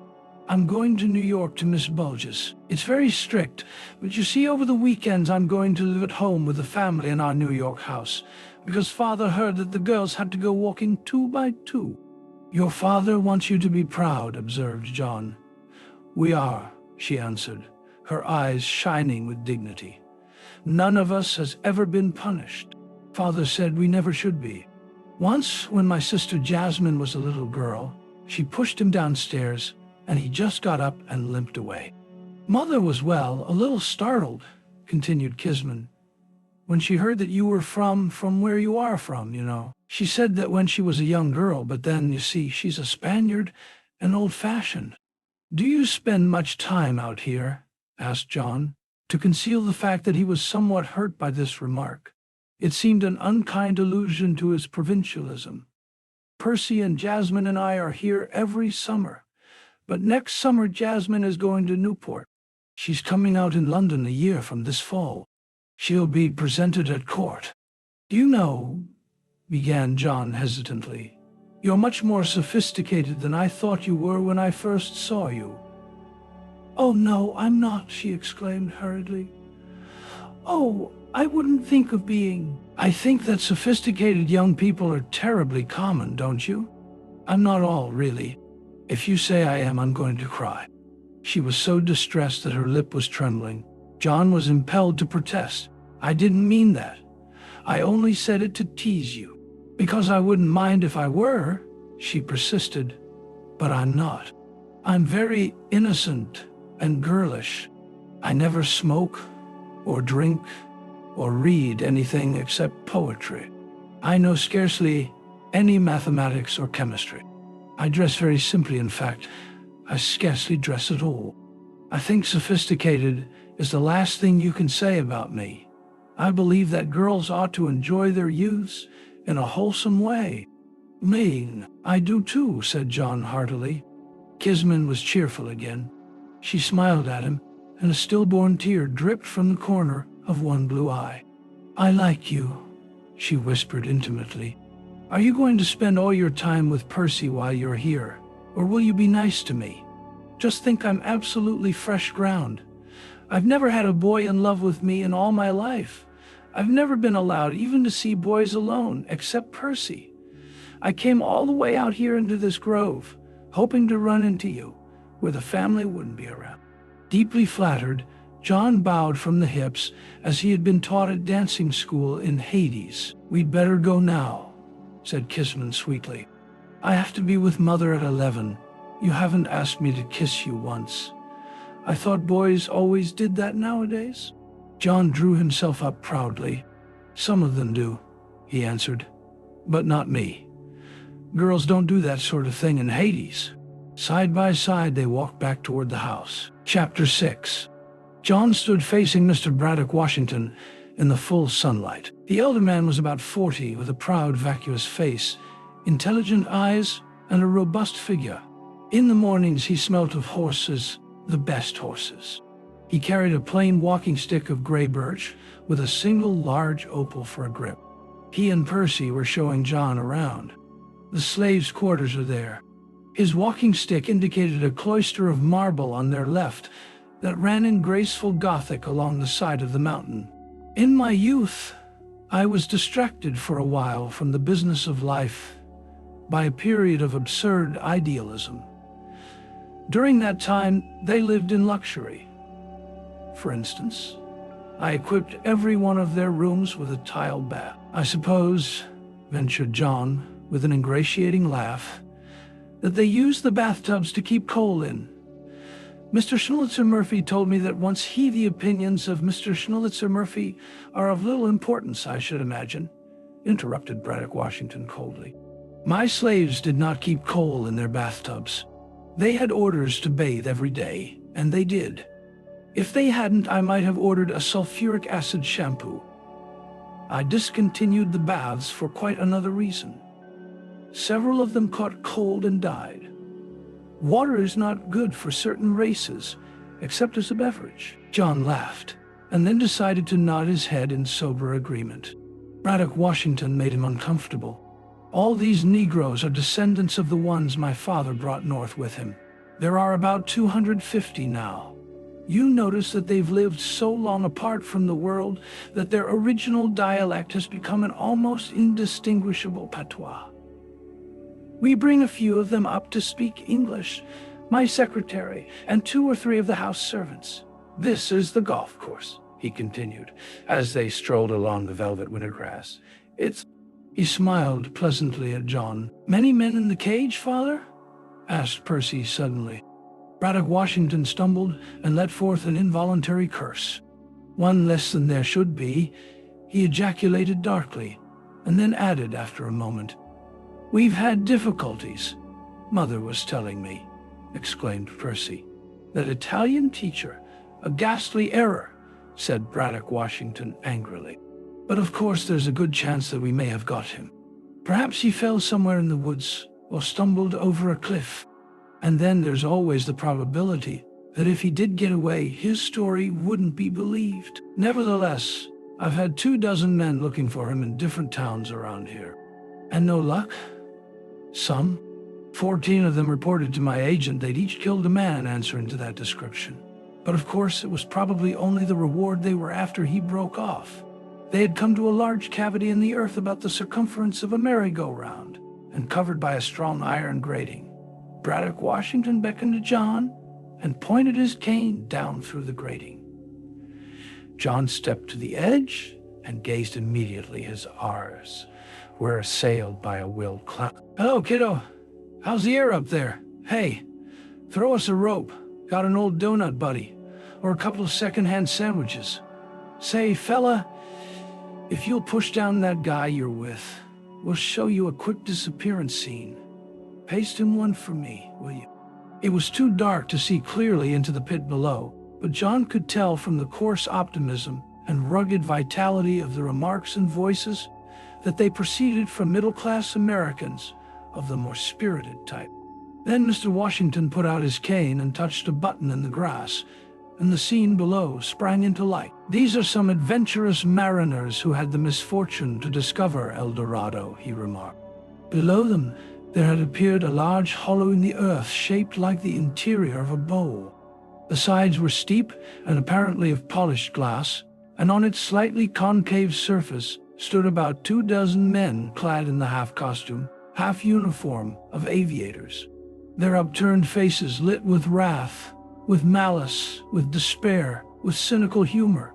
I'm going to New York to Miss Bulge's. It's very strict, but you see, over the weekends I'm going to live at home with the family in our New York house, because Father heard that the girls had to go walking 2 by 2. "Your father wants you to be proud," observed John. "We are," she answered, her eyes shining with dignity. "None of us has ever been punished. Father said we never should be. Once, when my sister Jasmine was a little girl, she pushed him downstairs, and he just got up and limped away. Mother was, well, a little startled," continued Kisman, "when she heard that you were from where you are from, you know. She said that when she was a young girl, but then, you see, she's a Spaniard and old-fashioned." "Do you spend much time out here?" asked John, to conceal the fact that he was somewhat hurt by this remark. It seemed an unkind allusion to his provincialism. "Percy and Jasmine and I are here every summer. But next summer Jasmine is going to Newport. She's coming out in London a year from this fall. She'll be presented at court. Do you know," began John hesitantly, "you're much more sophisticated than I thought you were when I first saw you." "Oh, no, I'm not," she exclaimed hurriedly. "Oh, I wouldn't think of being—" "I think that sophisticated young people are terribly common, don't you? I'm not all, really. If you say I am, I'm going to cry." She was so distressed that her lip was trembling. John was impelled to protest. "I didn't mean that. I only said it to tease you. Because I wouldn't mind if I were," she persisted. "But I'm not. I'm very innocent and girlish. I never smoke or drink or read anything except poetry. I know scarcely any mathematics or chemistry. I dress very simply, in fact. I scarcely dress at all. I think sophisticated is the last thing you can say about me. I believe that girls ought to enjoy their youths in a wholesome way." "Mean, I do too," said John heartily. Kisman was cheerful again. She smiled at him, and a stillborn tear dripped from the corner of one blue eye. "I like you," she whispered intimately. "Are you going to spend all your time with Percy while you're here, or will you be nice to me? Just think, I'm absolutely fresh ground. I've never had a boy in love with me in all my life. I've never been allowed even to see boys alone, except Percy. I came all the way out here into this grove, hoping to run into you, where the family wouldn't be around." Deeply flattered, John bowed from the hips, as he had been taught at dancing school in Hades. "We'd better go now," said Kisman sweetly. "I have to be with Mother at 11. You haven't asked me to kiss you once. I thought boys always did that nowadays." John drew himself up proudly. "Some of them do," he answered, "but not me. Girls don't do that sort of thing in Hades." Side by side they walked back toward the house. Chapter 6. John stood facing Mr. Braddock Washington in the full sunlight. The elder man was about 40, with a proud, vacuous face, intelligent eyes, and a robust figure. In the mornings he smelt of horses, the best horses. He carried a plain walking stick of gray birch with a single large opal for a grip. He and Percy were showing John around. "The slaves' quarters are there." His walking stick indicated a cloister of marble on their left that ran in graceful Gothic along the side of the mountain. "In my youth, I was distracted for a while from the business of life by a period of absurd idealism. During that time, they lived in luxury. For instance, I equipped every one of their rooms with a tile bath. I suppose," ventured John, with an ingratiating laugh, "that they used the bathtubs to keep coal in. Mr. Schnulitzer Murphy told me that once the opinions of Mr. Schnulitzer Murphy are of little importance, I should imagine," interrupted Braddock Washington coldly. "My slaves did not keep coal in their bathtubs. They had orders to bathe every day, and they did. If they hadn't, I might have ordered a sulfuric acid shampoo. I discontinued the baths for quite another reason. Several of them caught cold and died. Water is not good for certain races, except as a beverage." John laughed, and then decided to nod his head in sober agreement. Braddock Washington made him uncomfortable. All these Negroes are descendants of the ones my father brought north with him. There are about 250 now. You notice that they've lived so long apart from the world that their original dialect has become an almost indistinguishable patois. We bring a few of them up to speak English, my secretary and 2 or 3 of the house servants. This is the golf course, he continued, as they strolled along the velvet winter grass. He smiled pleasantly at John. Many men in the cage, father? Asked Percy suddenly. Braddock Washington stumbled and let forth an involuntary curse. One less than there should be, he ejaculated darkly, and then added after a moment, We've had difficulties, Mother was telling me, exclaimed Percy. That Italian teacher, a ghastly error, said Braddock Washington angrily. But of course there's a good chance that we may have got him. Perhaps he fell somewhere in the woods or stumbled over a cliff. And then there's always the probability that if he did get away, his story wouldn't be believed. Nevertheless, I've had 24 men looking for him in different towns around here. And no luck? Some. 14 of them reported to my agent they'd each killed a man answering to that description. But of course, it was probably only the reward they were after he broke off. They had come to a large cavity in the earth about the circumference of a merry-go-round and covered by a strong iron grating. Braddock Washington beckoned to John and pointed his cane down through the grating. John stepped to the edge and gazed immediately. His eyes were assailed by a wild cloud. Hello, kiddo. How's the air up there? Hey, throw us a rope. Got an old donut, buddy? Or a couple of second-hand sandwiches? Say, fella, if you'll push down that guy you're with, we'll show you a quick disappearance scene. Paste him one for me, will you? It was too dark to see clearly into the pit below, but John could tell from the coarse optimism and rugged vitality of the remarks and voices that they proceeded from middle-class Americans of the more spirited type. Then Mr. Washington put out his cane and touched a button in the grass, and the scene below sprang into light. These are some adventurous mariners who had the misfortune to discover El Dorado, he remarked. Below them, there had appeared a large hollow in the earth shaped like the interior of a bowl. The sides were steep and apparently of polished glass, and on its slightly concave surface stood about 24 men clad in the half-costume, half-uniform of aviators. Their upturned faces lit with wrath, with malice, with despair, with cynical humor,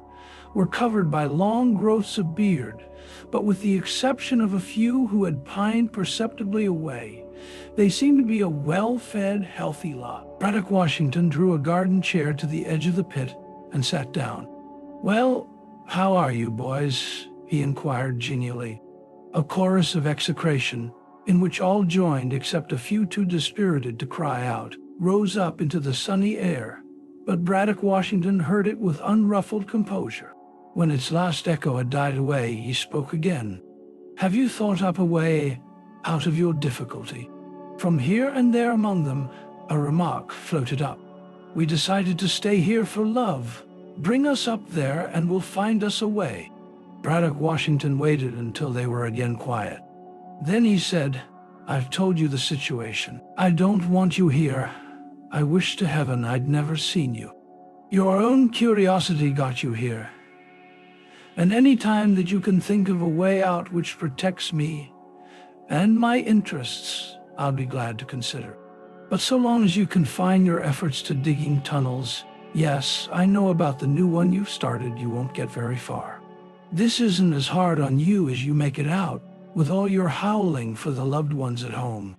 were covered by long growths of beard, but with the exception of a few who had pined perceptibly away, they seemed to be a well-fed, healthy lot. Braddock Washington drew a garden chair to the edge of the pit and sat down. Well, how are you, boys? He inquired genially. A chorus of execration, in which all joined except a few too dispirited to cry out, rose up into the sunny air, but Braddock Washington heard it with unruffled composure. When its last echo had died away, he spoke again. Have you thought up a way out of your difficulty? From here and there among them, a remark floated up. We decided to stay here for love. Bring us up there and we'll find us a way. Braddock Washington waited until they were again quiet. Then he said, I've told you the situation. I don't want you here. I wish to heaven I'd never seen you. Your own curiosity got you here. And any time that you can think of a way out which protects me and my interests, I'll be glad to consider. But so long as you confine your efforts to digging tunnels, yes, I know about the new one you've started, you won't get very far. This isn't as hard on you as you make it out, with all your howling for the loved ones at home.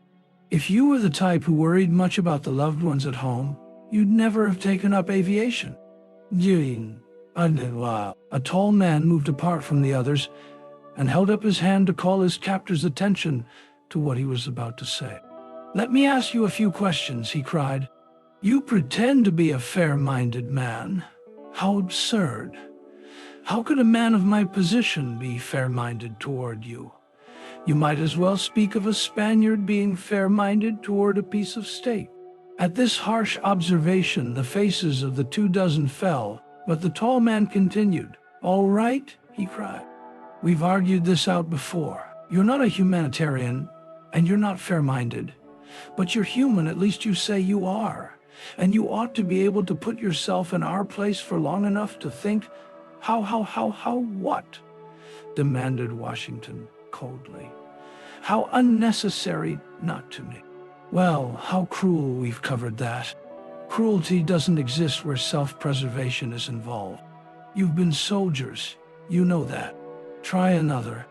If you were the type who worried much about the loved ones at home, you'd never have taken up aviation. Jean, a tall man moved apart from the others and held up his hand to call his captor's attention to what he was about to say. Let me ask you a few questions, he cried. You pretend to be a fair-minded man. How absurd. How could a man of my position be fair-minded toward you? You might as well speak of a Spaniard being fair-minded toward a piece of steak. At this harsh observation, the faces of the 24 fell, but the tall man continued. All right, he cried. We've argued this out before. You're not a humanitarian, and you're not fair-minded. But you're human, at least you say you are. And you ought to be able to put yourself in our place for long enough to think, what? Demanded Washington coldly. How unnecessary not to me. Well, how cruel, we've covered that. Cruelty doesn't exist where self-preservation is involved. You've been soldiers, you know that. Try another.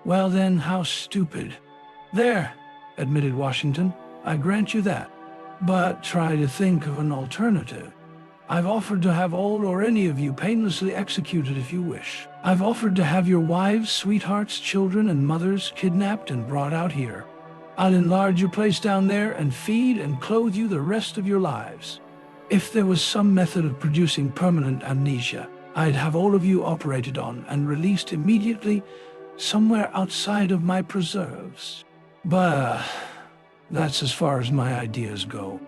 Well then, how stupid. There, admitted Washington, I grant you that. But try to think of an alternative. I've offered to have all or any of you painlessly executed if you wish. I've offered to have your wives, sweethearts, children, and mothers kidnapped and brought out here. I'll enlarge your place down there and feed and clothe you the rest of your lives. If there was some method of producing permanent amnesia, I'd have all of you operated on and released immediately somewhere outside of my preserves. But that's as far as my ideas go.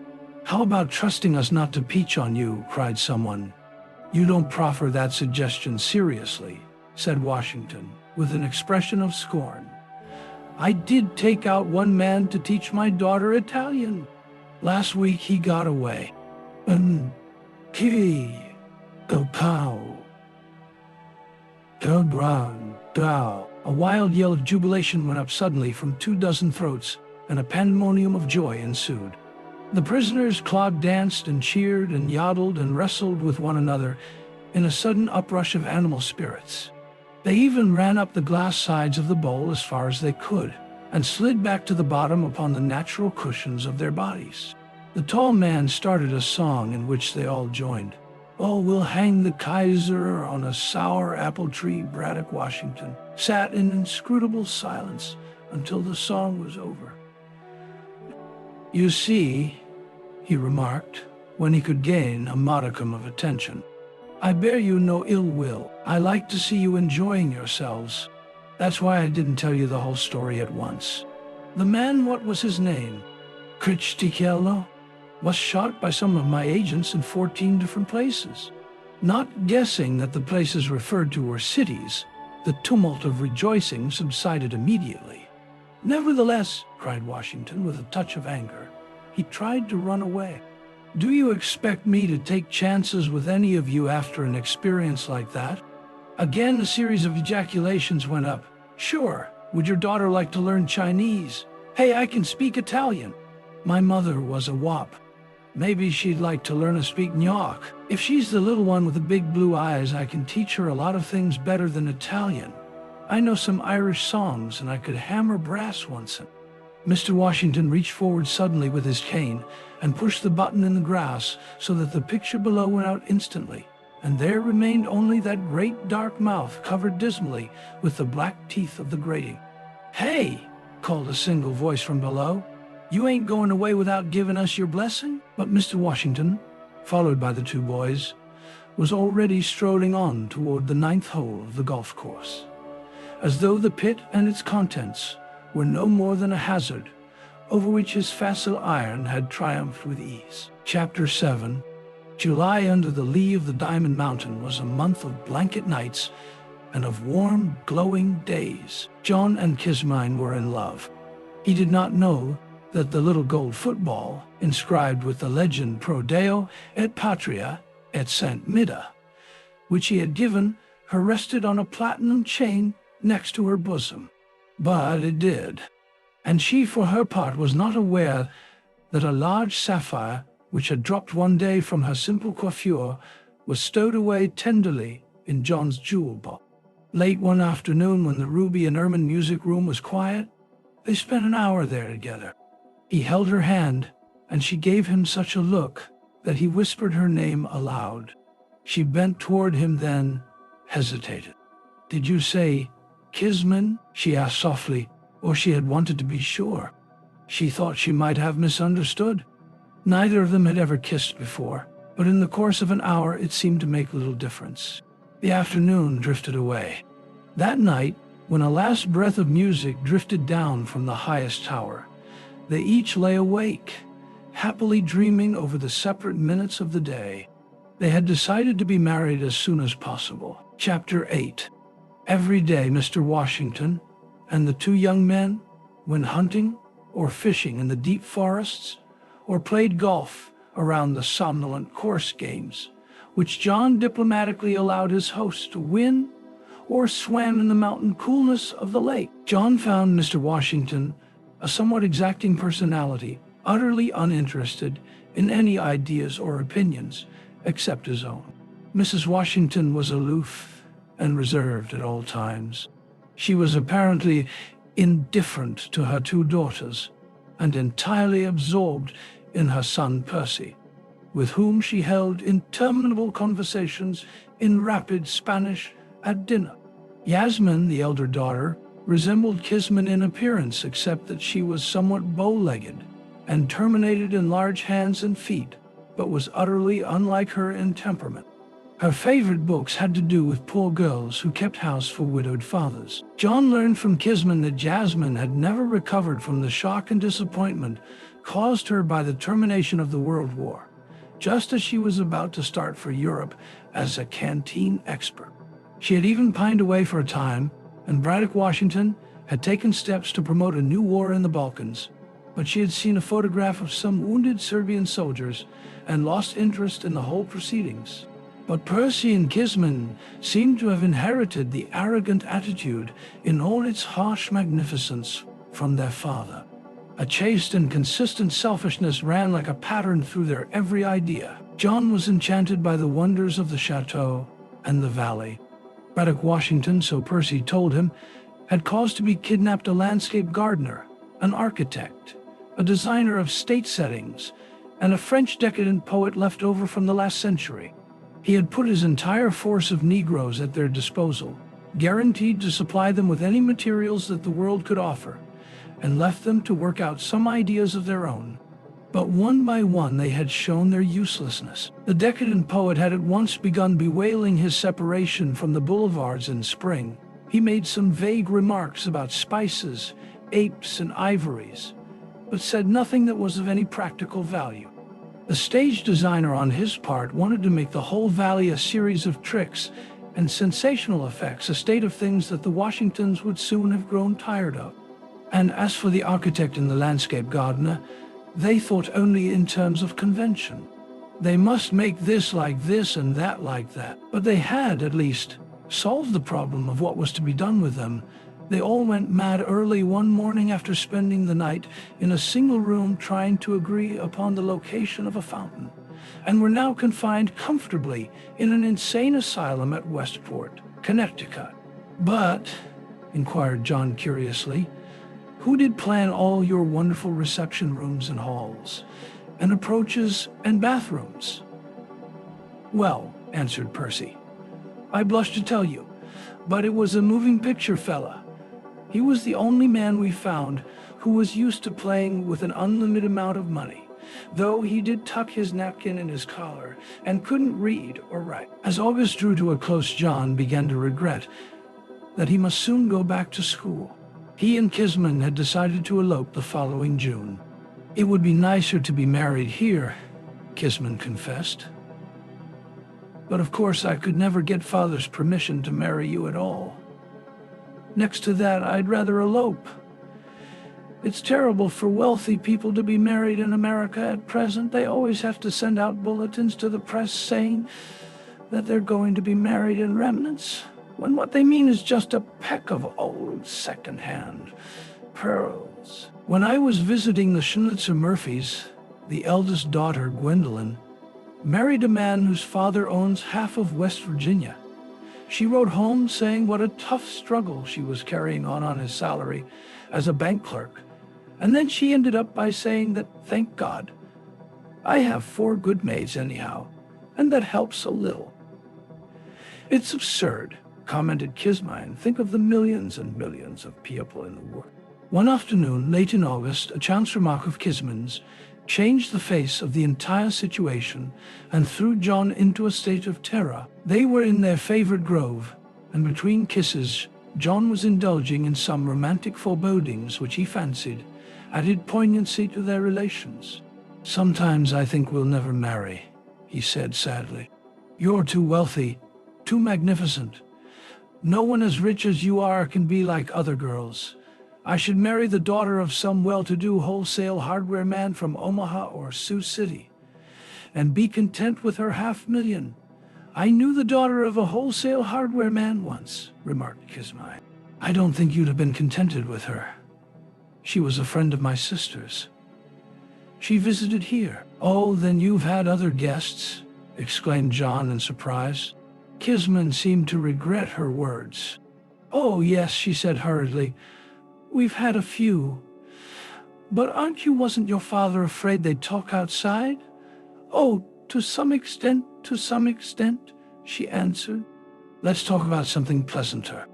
How about trusting us not to peach on you, cried someone. You don't proffer that suggestion seriously, said Washington, with an expression of scorn. I did take out one man to teach my daughter Italian. Last week he got away. Ki, pow, down. A wild yell of jubilation went up suddenly from 24 throats, and a pandemonium of joy ensued. The prisoners clog danced and cheered and yodeled and wrestled with one another in a sudden uprush of animal spirits. They even ran up the glass sides of the bowl as far as they could, and slid back to the bottom upon the natural cushions of their bodies. The tall man started a song in which they all joined. Oh, we'll hang the Kaiser on a sour apple tree. Braddock Washington sat in inscrutable silence until the song was over. You see, he remarked, when he could gain a modicum of attention, I bear you no ill will. I like to see you enjoying yourselves. That's why I didn't tell you the whole story at once. The man, what was his name? Cristicello, was shot by some of my agents in 14 different places. Not guessing that the places referred to were cities, the tumult of rejoicing subsided immediately. Nevertheless, cried Washington with a touch of anger, he tried to run away. Do you expect me to take chances with any of you after an experience like that? Again, a series of ejaculations went up. Sure, would your daughter like to learn Chinese? Hey, I can speak Italian. My mother was a wop. Maybe she'd like to learn to speak Nyok. If she's the little one with the big blue eyes, I can teach her a lot of things better than Italian. I know some Irish songs, and I could hammer brass once. Mr. Washington reached forward suddenly with his cane and pushed the button in the grass so that the picture below went out instantly, and there remained only that great dark mouth covered dismally with the black teeth of the grating. Hey, called a single voice from below. You ain't going away without giving us your blessing? But Mr. Washington, followed by the two boys, was already strolling on toward the 9th hole of the golf course, as though the pit and its contents were no more than a hazard over which his facile iron had triumphed with ease. Chapter 7. July under the lee of the Diamond Mountain was a month of blanket nights and of warm, glowing days. John and Kismine were in love. He did not know that the little gold football, inscribed with the legend Pro Deo et Patria et Sant Mida, which he had given her, rested on a platinum chain next to her bosom. But it did, and she for her part was not aware that a large sapphire, which had dropped one day from her simple coiffure, was stowed away tenderly in John's jewel box. Late one afternoon, when the ruby and ermine music room was quiet, they spent an hour there together. He held her hand, and she gave him such a look that he whispered her name aloud. She bent toward him, then hesitated. Did you say Kisman? She asked softly, or she had wanted to be sure. She thought she might have misunderstood. Neither of them had ever kissed before, but in the course of an hour it seemed to make little difference. The afternoon drifted away. That night, when a last breath of music drifted down from the highest tower, they each lay awake, happily dreaming over the separate minutes of the day. They had decided to be married as soon as possible. Chapter 8. Every day Mr. Washington and the two young men went hunting or fishing in the deep forests or played golf around the somnolent course games, which John diplomatically allowed his host to win, or swam in the mountain coolness of the lake. John found Mr. Washington a somewhat exacting personality, utterly uninterested in any ideas or opinions except his own. Mrs. Washington was aloof and reserved at all times. She was apparently indifferent to her two daughters and entirely absorbed in her son Percy, with whom she held interminable conversations in rapid Spanish at dinner. Yasmin, the elder daughter, resembled Kisman in appearance, except that she was somewhat bow-legged and terminated in large hands and feet, but was utterly unlike her in temperament. Her favorite books had to do with poor girls who kept house for widowed fathers. John learned from Kisman that Jasmine had never recovered from the shock and disappointment caused her by the termination of the World War, just as she was about to start for Europe as a canteen expert. She had even pined away for a time, and Braddock Washington had taken steps to promote a new war in the Balkans, but she had seen a photograph of some wounded Serbian soldiers and lost interest in the whole proceedings. But Percy and Kisman seemed to have inherited the arrogant attitude in all its harsh magnificence from their father. A chaste and consistent selfishness ran like a pattern through their every idea. John was enchanted by the wonders of the chateau and the valley. Braddock Washington, so Percy told him, had caused to be kidnapped a landscape gardener, an architect, a designer of state settings, and a French decadent poet left over from the last century. He had put his entire force of Negroes at their disposal, guaranteed to supply them with any materials that the world could offer, and left them to work out some ideas of their own. But one by one they had shown their uselessness. The decadent poet had at once begun bewailing his separation from the boulevards in spring. He made some vague remarks about spices, apes, and ivories, but said nothing that was of any practical value. The stage designer on his part wanted to make the whole valley a series of tricks and sensational effects, a state of things that the Washingtons would soon have grown tired of. And as for the architect and the landscape gardener, they thought only in terms of convention. They must make this like this and that like that. But they had, at least, solved the problem of what was to be done with them. They all went mad early one morning after spending the night in a single room trying to agree upon the location of a fountain, and were now confined comfortably in an insane asylum at Westport, Connecticut. But, inquired John curiously, who did plan all your wonderful reception rooms and halls, and approaches and bathrooms? Well, answered Percy, I blush to tell you, but it was a moving picture fella. He was the only man we found who was used to playing with an unlimited amount of money, though he did tuck his napkin in his collar and couldn't read or write. As August drew to a close, John began to regret that he must soon go back to school. He and Kisman had decided to elope the following June. It would be nicer to be married here, Kisman confessed. But of course I could never get Father's permission to marry you at all. Next to that, I'd rather elope. It's terrible for wealthy people to be married in America at present. They always have to send out bulletins to the press saying that they're going to be married in remnants, when what they mean is just a peck of old second-hand pearls. When I was visiting the Schnitzer Murphys, the eldest daughter, Gwendolyn, married a man whose father owns half of West Virginia. She wrote home saying what a tough struggle she was carrying on his salary as a bank clerk. And then she ended up by saying that, thank God, I have 4 good maids anyhow, and that helps a little. It's absurd, commented Kismine. Think of the millions and millions of people in the world. One afternoon, late in August, a chance remark of Kisman's changed the face of the entire situation and threw John into a state of terror. They were in their favorite grove, and between kisses, John was indulging in some romantic forebodings which he fancied added poignancy to their relations. Sometimes I think we'll never marry, he said sadly. You're too wealthy, too magnificent. No one as rich as you are can be like other girls. I should marry the daughter of some well-to-do wholesale hardware man from Omaha or Sioux City, and be content with her $500,000. I knew the daughter of a wholesale hardware man once, remarked Kismai. I don't think you'd have been contented with her. She was a friend of my sister's. She visited here. Oh, then you've had other guests, exclaimed John in surprise. Kisman seemed to regret her words. Oh, yes, she said hurriedly. We've had a few. But wasn't your father afraid they'd talk outside? Oh, to some extent, she answered. Let's talk about something pleasanter.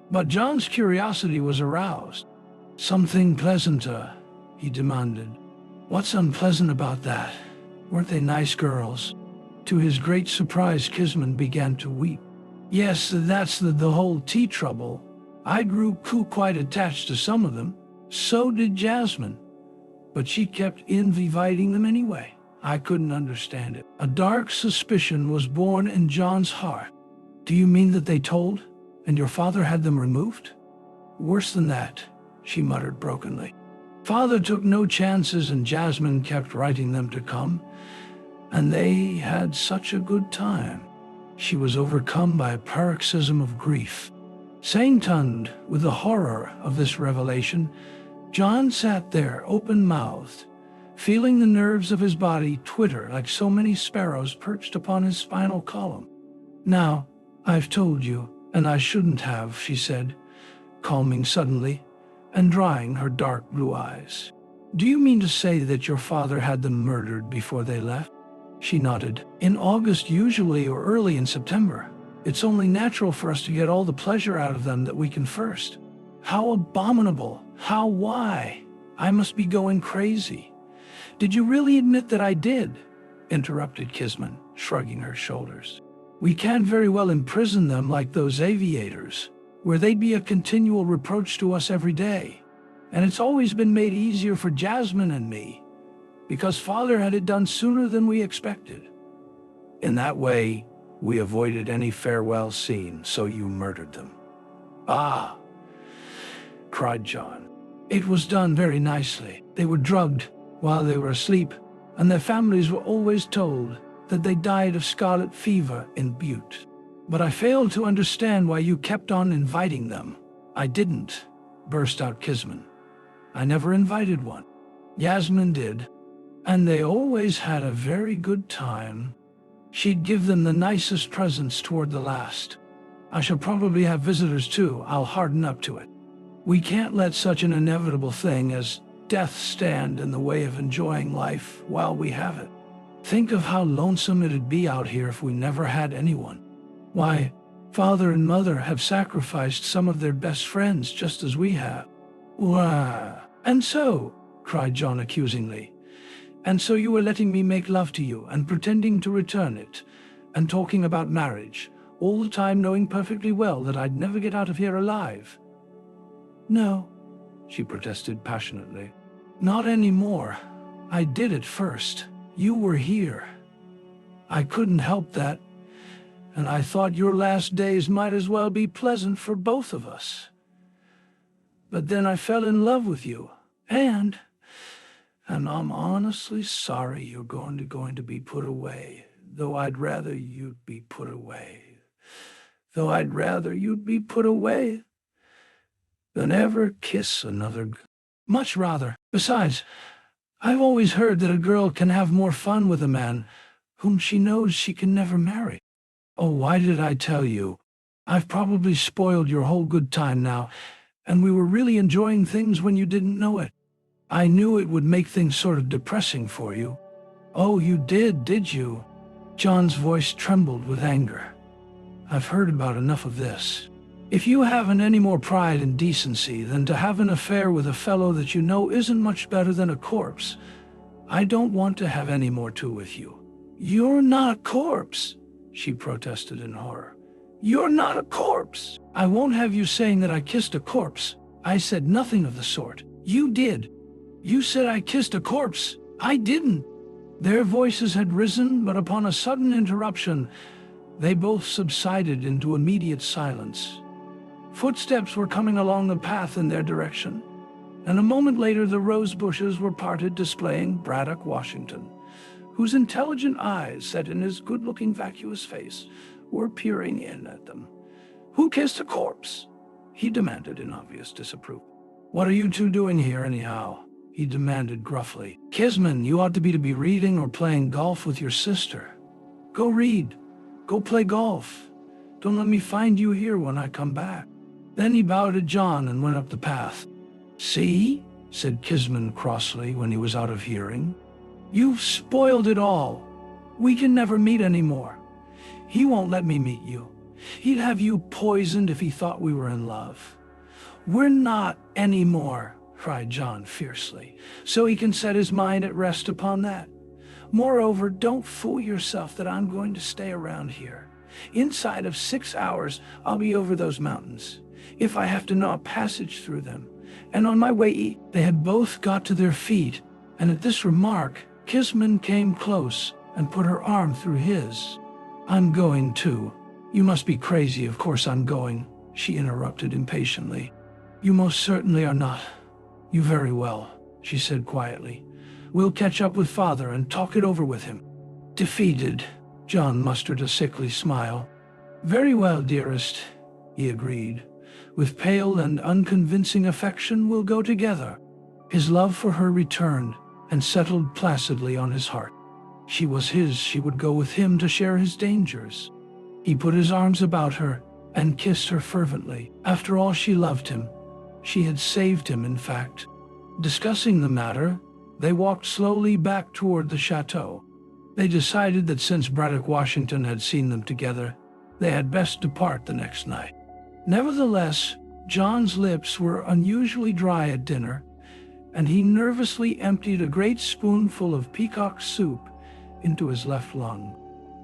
But John's curiosity was aroused. Something pleasanter, he demanded. What's unpleasant about that? Weren't they nice girls? To his great surprise, Kisman began to weep. Yes, that's the whole tea trouble. I grew quite attached to some of them. So did Jasmine. But she kept inviting them anyway. I couldn't understand it. A dark suspicion was born in John's heart. Do you mean that they told, and your father had them removed? Worse than that, she muttered brokenly. Father took no chances and Jasmine kept writing them to come, and they had such a good time. She was overcome by a paroxysm of grief. Stunned with the horror of this revelation, John sat there open-mouthed, feeling the nerves of his body twitter like so many sparrows perched upon his spinal column. Now, I've told you, and I shouldn't have, she said, calming suddenly and drying her dark blue eyes. Do you mean to say that your father had them murdered before they left? She nodded. In August usually, or early in September. It's only natural for us to get all the pleasure out of them that we can first. How abominable! Why? I must be going crazy. Did you really admit that I did? Interrupted Kisman, shrugging her shoulders. We can't very well imprison them like those aviators, where they'd be a continual reproach to us every day. And it's always been made easier for Jasmine and me, because Father had it done sooner than we expected. In that way, we avoided any farewell scene, so you murdered them. Ah, cried John. It was done very nicely. They were drugged while they were asleep, and their families were always told that they died of scarlet fever in Butte. But I failed to understand why you kept on inviting them. I didn't, burst out Kisman. I never invited one. Yasmin did, and they always had a very good time. She'd give them the nicest presents toward the last. I shall probably have visitors too. I'll harden up to it. We can't let such an inevitable thing as death stand in the way of enjoying life while we have it. Think of how lonesome it'd be out here if we never had anyone. Why, Father and Mother have sacrificed some of their best friends just as we have. Why? And so, cried John accusingly, and so you were letting me make love to you and pretending to return it and talking about marriage, all the time knowing perfectly well that I'd never get out of here alive. No, she protested passionately. Not anymore. I did it first. You were here. I couldn't help that, and I thought your last days might as well be pleasant for both of us. But then I fell in love with you, and I'm honestly sorry you're going to be put away, though I'd rather you'd be put away. Than ever kiss another. Much rather. Besides, I've always heard that a girl can have more fun with a man whom she knows she can never marry. Oh, why did I tell you? I've probably spoiled your whole good time now, and we were really enjoying things when you didn't know it. I knew it would make things sort of depressing for you. Oh, you did you? John's voice trembled with anger. I've heard about enough of this. If you haven't any more pride and decency than to have an affair with a fellow that you know isn't much better than a corpse, I don't want to have any more to with you. You're not a corpse, she protested in horror. You're not a corpse. I won't have you saying that I kissed a corpse. I said nothing of the sort. You did. You said I kissed a corpse. I didn't. Their voices had risen, but upon a sudden interruption, they both subsided into immediate silence. Footsteps were coming along the path in their direction, and a moment later the rose bushes were parted, displaying Braddock Washington, whose intelligent eyes, set in his good-looking vacuous face, were peering in at them. "Who kissed a corpse?" he demanded in obvious disapproval. "What are you two doing here, anyhow?" he demanded gruffly. "Kisman, you ought to be reading or playing golf with your sister. Go read. Go play golf. Don't let me find you here when I come back." Then he bowed at John and went up the path. "See?" said Kisman crossly when he was out of hearing. "You've spoiled it all. We can never meet anymore. He won't let me meet you. He'd have you poisoned if he thought we were in love." "We're not anymore," cried John fiercely, "so he can set his mind at rest upon that. Moreover, don't fool yourself that I'm going to stay around here. Inside of 6 hours, I'll be over those mountains, if I have to know a passage through them. And on my way They had both got to their feet, and at this remark, Kisman came close and put her arm through his. "I'm going too." "You must be crazy. Of course I'm going," she interrupted impatiently. "You most certainly are not." "You very well," she said quietly. "We'll catch up with Father and talk it over with him." Defeated, John mustered a sickly smile. "Very well, dearest," he agreed. "With pale and unconvincing affection we'll go together." His love for her returned and settled placidly on his heart. She was his, she would go with him to share his dangers. He put his arms about her and kissed her fervently. After all, she loved him. She had saved him, in fact. Discussing the matter, they walked slowly back toward the chateau. They decided that since Braddock Washington had seen them together, they had best depart the next night. Nevertheless, John's lips were unusually dry at dinner, and he nervously emptied a great spoonful of peacock soup into his left lung.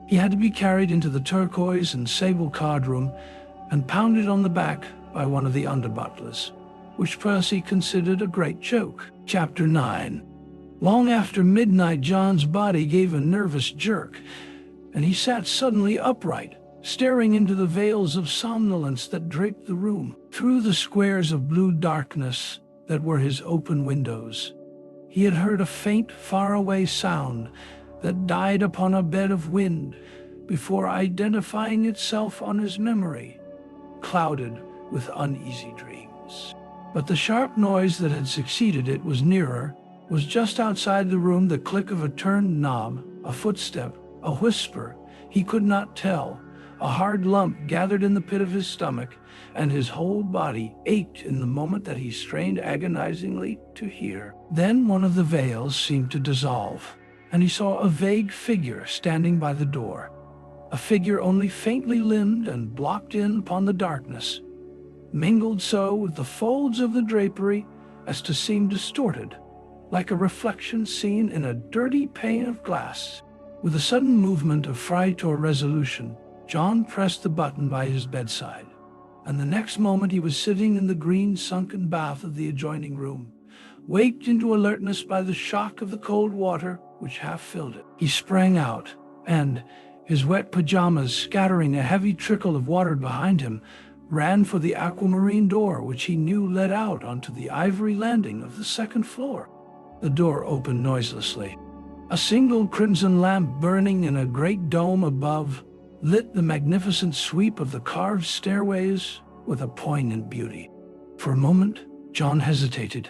He had to be carried into the turquoise and sable card room and pounded on the back by one of the under-butlers, which Percy considered a great joke. Chapter 9. Long after midnight, John's body gave a nervous jerk, and he sat suddenly upright, staring into the veils of somnolence that draped the room. Through the squares of blue darkness that were his open windows, he had heard a faint, faraway sound that died upon a bed of wind before identifying itself on his memory, clouded with uneasy dreams. But the sharp noise that had succeeded it was nearer, was just outside the room, the click of a turned knob, a footstep, a whisper, he could not tell. A hard lump gathered in the pit of his stomach, and his whole body ached in the moment that he strained agonizingly to hear. Then one of the veils seemed to dissolve, and he saw a vague figure standing by the door, a figure only faintly limned and blocked in upon the darkness, mingled so with the folds of the drapery as to seem distorted, like a reflection seen in a dirty pane of glass. With a sudden movement of fright or resolution, John pressed the button by his bedside, and the next moment he was sitting in the green sunken bath of the adjoining room, waked into alertness by the shock of the cold water which half filled it. He sprang out, and, his wet pajamas scattering a heavy trickle of water behind him, ran for the aquamarine door which he knew led out onto the ivory landing of the second floor. The door opened noiselessly. A single crimson lamp burning in a great dome above lit the magnificent sweep of the carved stairways with a poignant beauty. For a moment, John hesitated,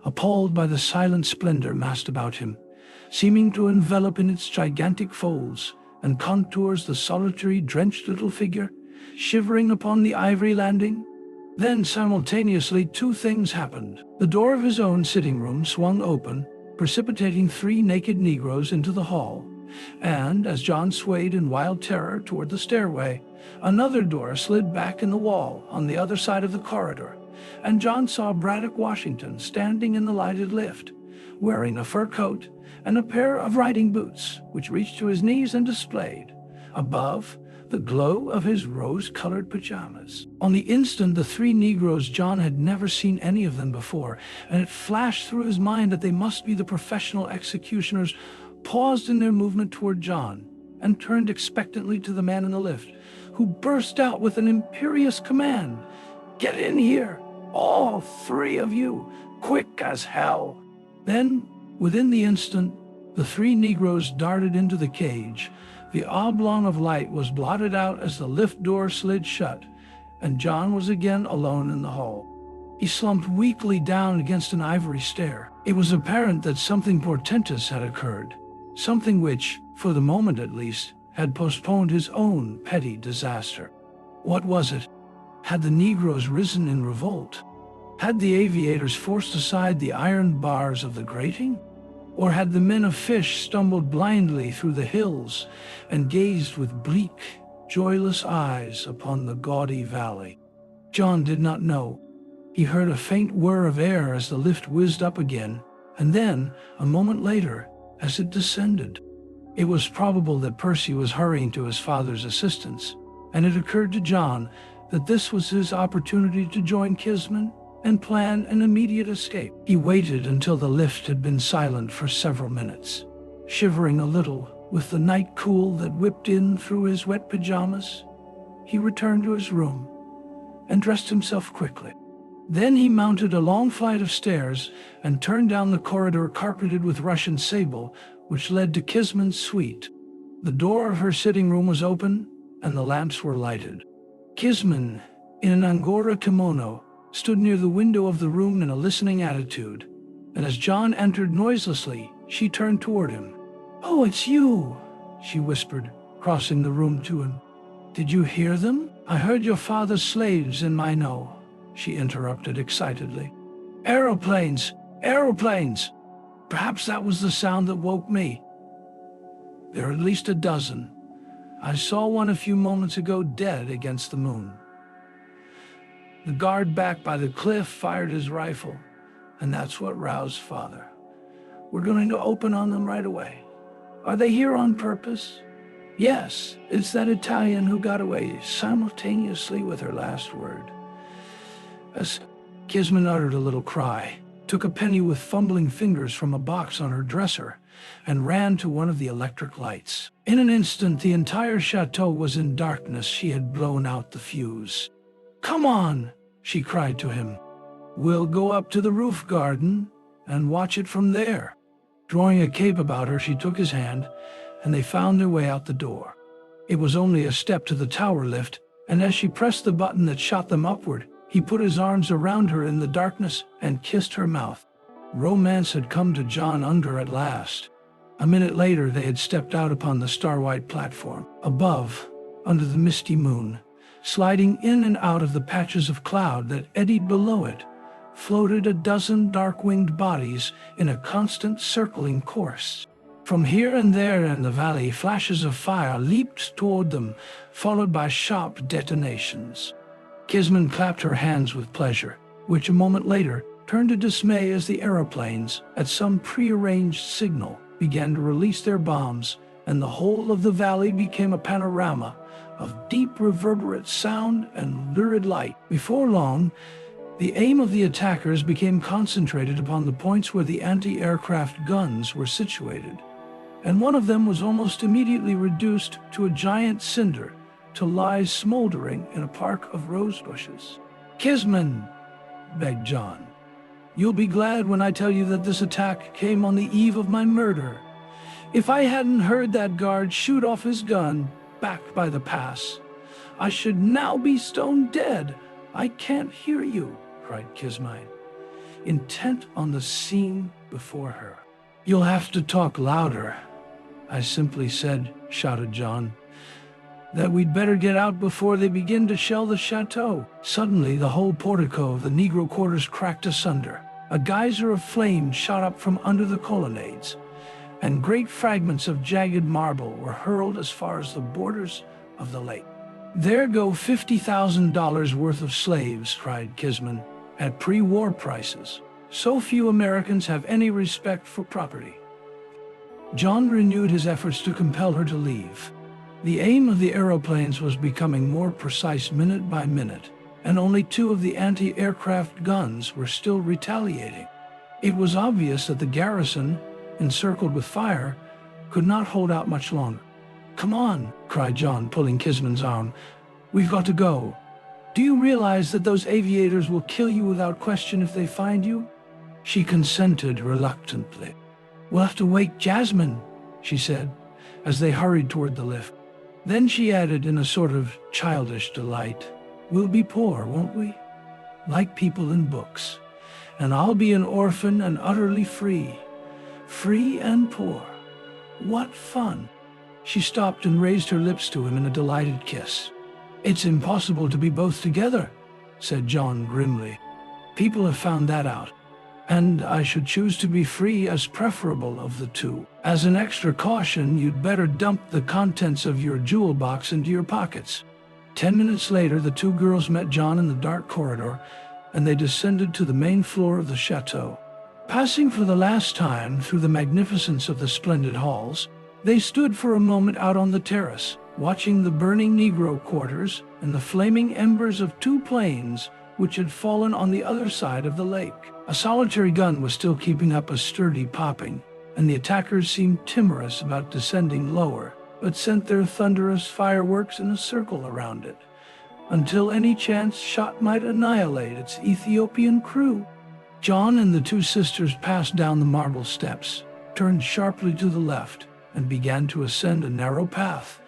appalled by the silent splendor massed about him, seeming to envelop in its gigantic folds and contours the solitary, drenched little figure shivering upon the ivory landing. Then simultaneously two things happened. The door of his own sitting room swung open, precipitating 3 naked Negroes into the hall, and, as John swayed in wild terror toward the stairway, another door slid back in the wall on the other side of the corridor, and John saw Braddock Washington standing in the lighted lift, wearing a fur coat and a pair of riding boots which reached to his knees and displayed, above, the glow of his rose-colored pajamas. On the instant, the 3 Negroes, John had never seen any of them before, and it flashed through his mind that they must be the professional executioners, paused in their movement toward John, and turned expectantly to the man in the lift, who burst out with an imperious command. Get in here, all three of you, quick as hell." Then, within the instant, the three Negroes darted into the cage. The oblong of light was blotted out as the lift door slid shut, and John was again alone in the hall. He slumped weakly down against an ivory stair. It was apparent that something portentous had occurred, something which, for the moment at least, had postponed his own petty disaster. What was it? Had the Negroes risen in revolt? Had the aviators forced aside the iron bars of the grating? Or had the men of fish stumbled blindly through the hills and gazed with bleak, joyless eyes upon the gaudy valley? John did not know. He heard a faint whir of air as the lift whizzed up again, and then, a moment later, as it descended. It was probable that Percy was hurrying to his father's assistance, and it occurred to John that this was his opportunity to join Kisman and plan an immediate escape. He waited until the lift had been silent for several minutes, shivering a little with the night cool that whipped in through his wet pajamas. He returned to his room and dressed himself quickly. Then he mounted a long flight of stairs and turned down the corridor carpeted with Russian sable, which led to Kisman's suite. The door of her sitting room was open, and the lamps were lighted. Kisman, in an Angora kimono, stood near the window of the room in a listening attitude, and as John entered noiselessly, she turned toward him. "Oh, it's you," she whispered, crossing the room to him. "Did you hear them? I heard your father's slaves in my know," she interrupted excitedly. "Aeroplanes! Aeroplanes! Perhaps that was the sound that woke me. There are at least a dozen. I saw one a few moments ago dead against the moon." The guard back by the cliff fired his rifle, and that's what roused Father. "We're going to open on them right away." "Are they here on purpose?" "Yes, it's that Italian who got away simultaneously with her last word." As Kisman uttered a little cry, took a penny with fumbling fingers from a box on her dresser, and ran to one of the electric lights. In an instant, the entire chateau was in darkness. She had blown out the fuse. "Come on," she cried to him. "We'll go up to the roof garden and watch it from there." Drawing a cape about her, she took his hand, and they found their way out the door. It was only a step to the tower lift, and as she pressed the button that shot them upward, he put his arms around her in the darkness and kissed her mouth. Romance had come to John Unger at last. A minute later, they had stepped out upon the star-white platform. Above, under the misty moon, sliding in and out of the patches of cloud that eddied below it, floated a dozen dark-winged bodies in a constant circling course. From here and there in the valley, flashes of fire leaped toward them, followed by sharp detonations. Kisman clapped her hands with pleasure, which a moment later turned to dismay as the aeroplanes, at some prearranged signal, began to release their bombs, and the whole of the valley became a panorama of deep reverberant sound and lurid light. Before long, the aim of the attackers became concentrated upon the points where the anti-aircraft guns were situated, and one of them was almost immediately reduced to a giant cinder to lie smoldering in a park of rose bushes. "Kisman," begged John, "you'll be glad when I tell you that this attack came on the eve of my murder. If I hadn't heard that guard shoot off his gun back by the pass, I should now be stone dead." "I can't hear you," cried Kisman, intent on the scene before her. "You'll have to talk louder." "I simply said," shouted John, "that we'd better get out before they begin to shell the chateau." Suddenly, the whole portico of the Negro quarters cracked asunder. A geyser of flame shot up from under the colonnades, and great fragments of jagged marble were hurled as far as the borders of the lake. "There go $50,000 worth of slaves," cried Kisman, "at pre-war prices. So few Americans have any respect for property." John renewed his efforts to compel her to leave. The aim of the aeroplanes was becoming more precise minute by minute, and only 2 of the anti-aircraft guns were still retaliating. It was obvious that the garrison, encircled with fire, could not hold out much longer. "Come on," cried John, pulling Kisman's arm. "We've got to go." Do you realize that those aviators will kill you without question if they find you?" She consented reluctantly. "We'll have to wake Jasmine," she said, as they hurried toward the lift. Then she added in a sort of childish delight, "We'll be poor, won't we? Like people in books. And I'll be an orphan and utterly free. Free and poor. What fun!" She stopped and raised her lips to him in a delighted kiss. "It's impossible to be both together," said John grimly. "People have found that out. And I should choose to be free as preferable of the two. As an extra caution, you'd better dump the contents of your jewel box into your pockets." 10 minutes later, the two girls met John in the dark corridor, and they descended to the main floor of the chateau. Passing for the last time through the magnificence of the splendid halls, they stood for a moment out on the terrace, watching the burning Negro quarters and the flaming embers of two planes which had fallen on the other side of the lake. A solitary gun was still keeping up a sturdy popping, and the attackers seemed timorous about descending lower, but sent their thunderous fireworks in a circle around it, until any chance shot might annihilate its Ethiopian crew. John and the two sisters passed down the marble steps, turned sharply to the left, and began to ascend a narrow path